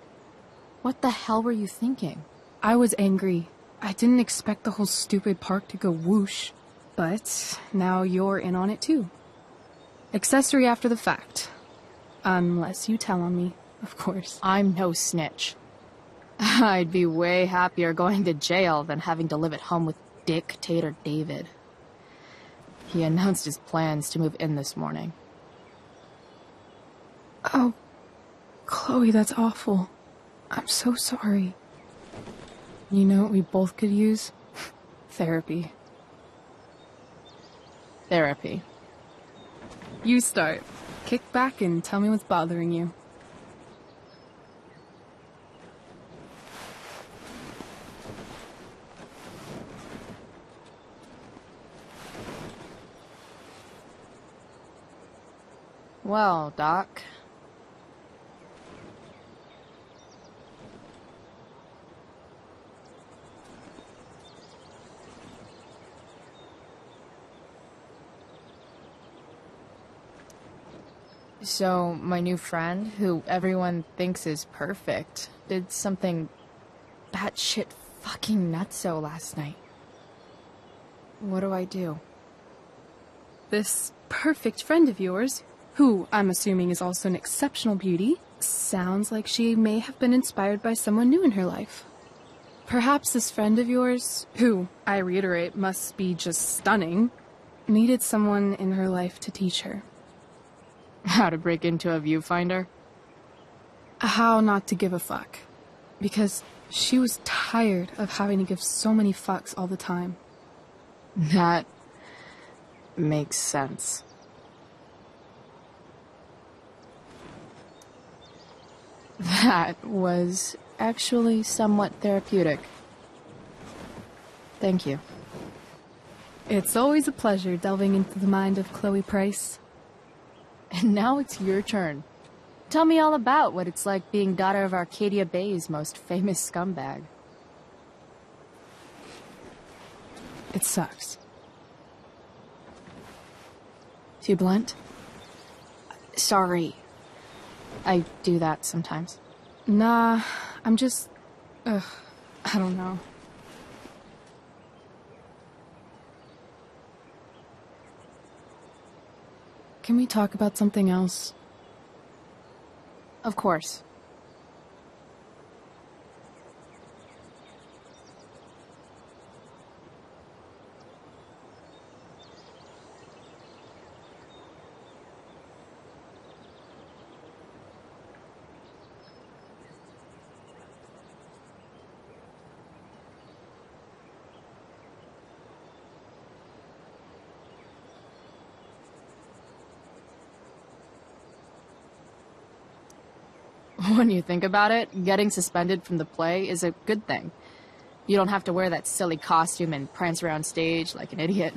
What the hell were you thinking? I was angry. I didn't expect the whole stupid park to go whoosh. But now you're in on it too. Accessory after the fact. Unless you tell on me, of course. I'm no snitch. I'd be way happier going to jail than having to live at home with Dictator David. He announced his plans to move in this morning. Oh, Chloe, that's awful. I'm so sorry. You know what we both could use? Therapy. Therapy. You start. Kick back and tell me what's bothering you. Well, Doc. So, my new friend, who everyone thinks is perfect, did something batshit fucking nutso last night. What do I do? This perfect friend of yours, who I'm assuming is also an exceptional beauty, sounds like she may have been inspired by someone new in her life. Perhaps this friend of yours, who, I reiterate, must be just stunning, needed someone in her life to teach her. How to break into a viewfinder? how not to give a fuck. Because she was tired of having to give so many fucks all the time. That makes sense. That was actually somewhat therapeutic. Thank you. It's always a pleasure delving into the mind of Chloe Price. And now it's your turn. Tell me all about what it's like being daughter of Arcadia Bay's most famous scumbag. It sucks. Too blunt? Sorry. I do that sometimes. Nah, I'm just... I don't know. Can we talk about something else? Of course. When you think about it, getting suspended from the play is a good thing. You don't have to wear that silly costume and prance around stage like an idiot.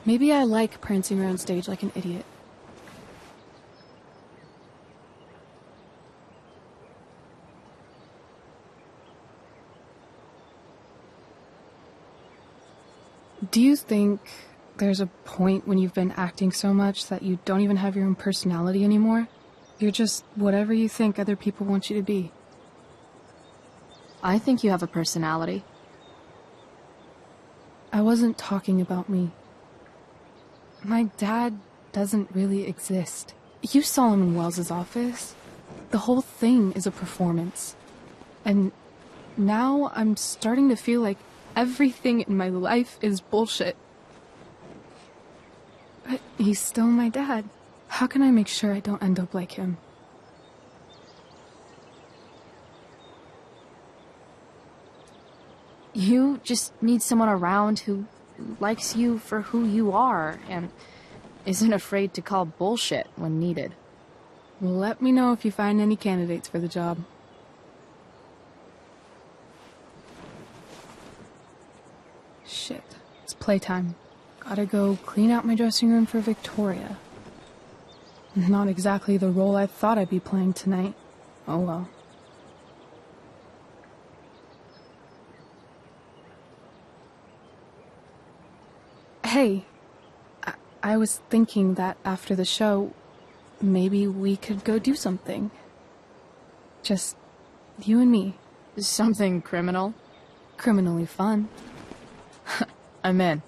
Maybe I like prancing around stage like an idiot. Do you think there's a point when you've been acting so much that you don't even have your own personality anymore? You're just whatever you think other people want you to be. I think you have a personality. I wasn't talking about me. My dad doesn't really exist. You saw him in Wells's office. The whole thing is a performance. And now I'm starting to feel like everything in my life is bullshit. But he's still my dad. How can I make sure I don't end up like him? You just need someone around who likes you for who you are and isn't afraid to call bullshit when needed. Let me know if you find any candidates for the job. Shit, it's playtime. Gotta go clean out my dressing room for Victoria. Not exactly the role I thought I'd be playing tonight. Oh well. Hey, I was thinking that after the show, maybe we could go do something. Just you and me. Something criminal? Criminally fun. I'm in.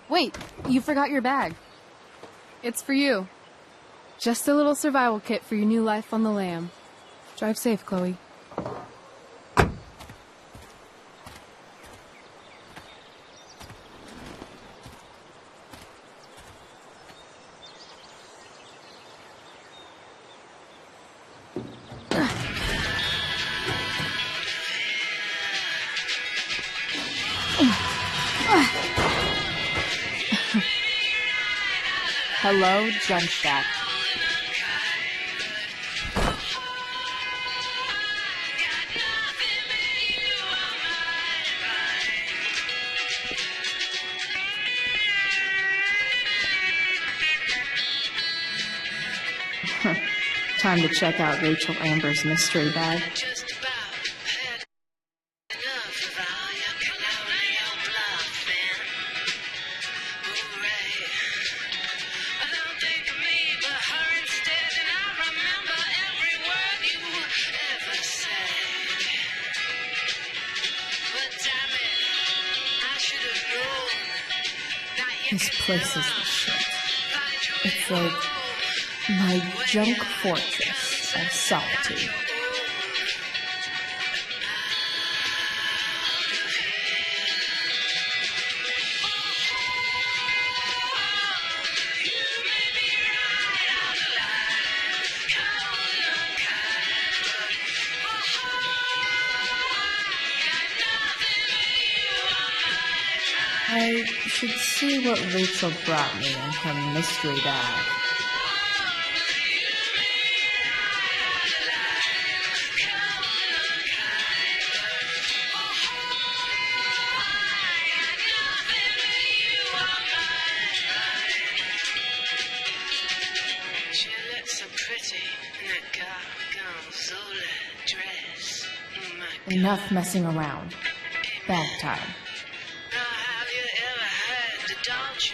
Wait, you forgot your bag. It's for you. Just a little survival kit for your new life on the lam. Drive safe, Chloe. Hello, Junk Shack. Time to check out Rachel Amber's mystery bag. This place is the shit. It's like my junk fortress of solitude. I should see what Rachel brought me in her mystery bag. She looks so pretty in that gorgonzola dress. Oh my God. Enough messing around. Bag time. Now have you ever heard the dog show?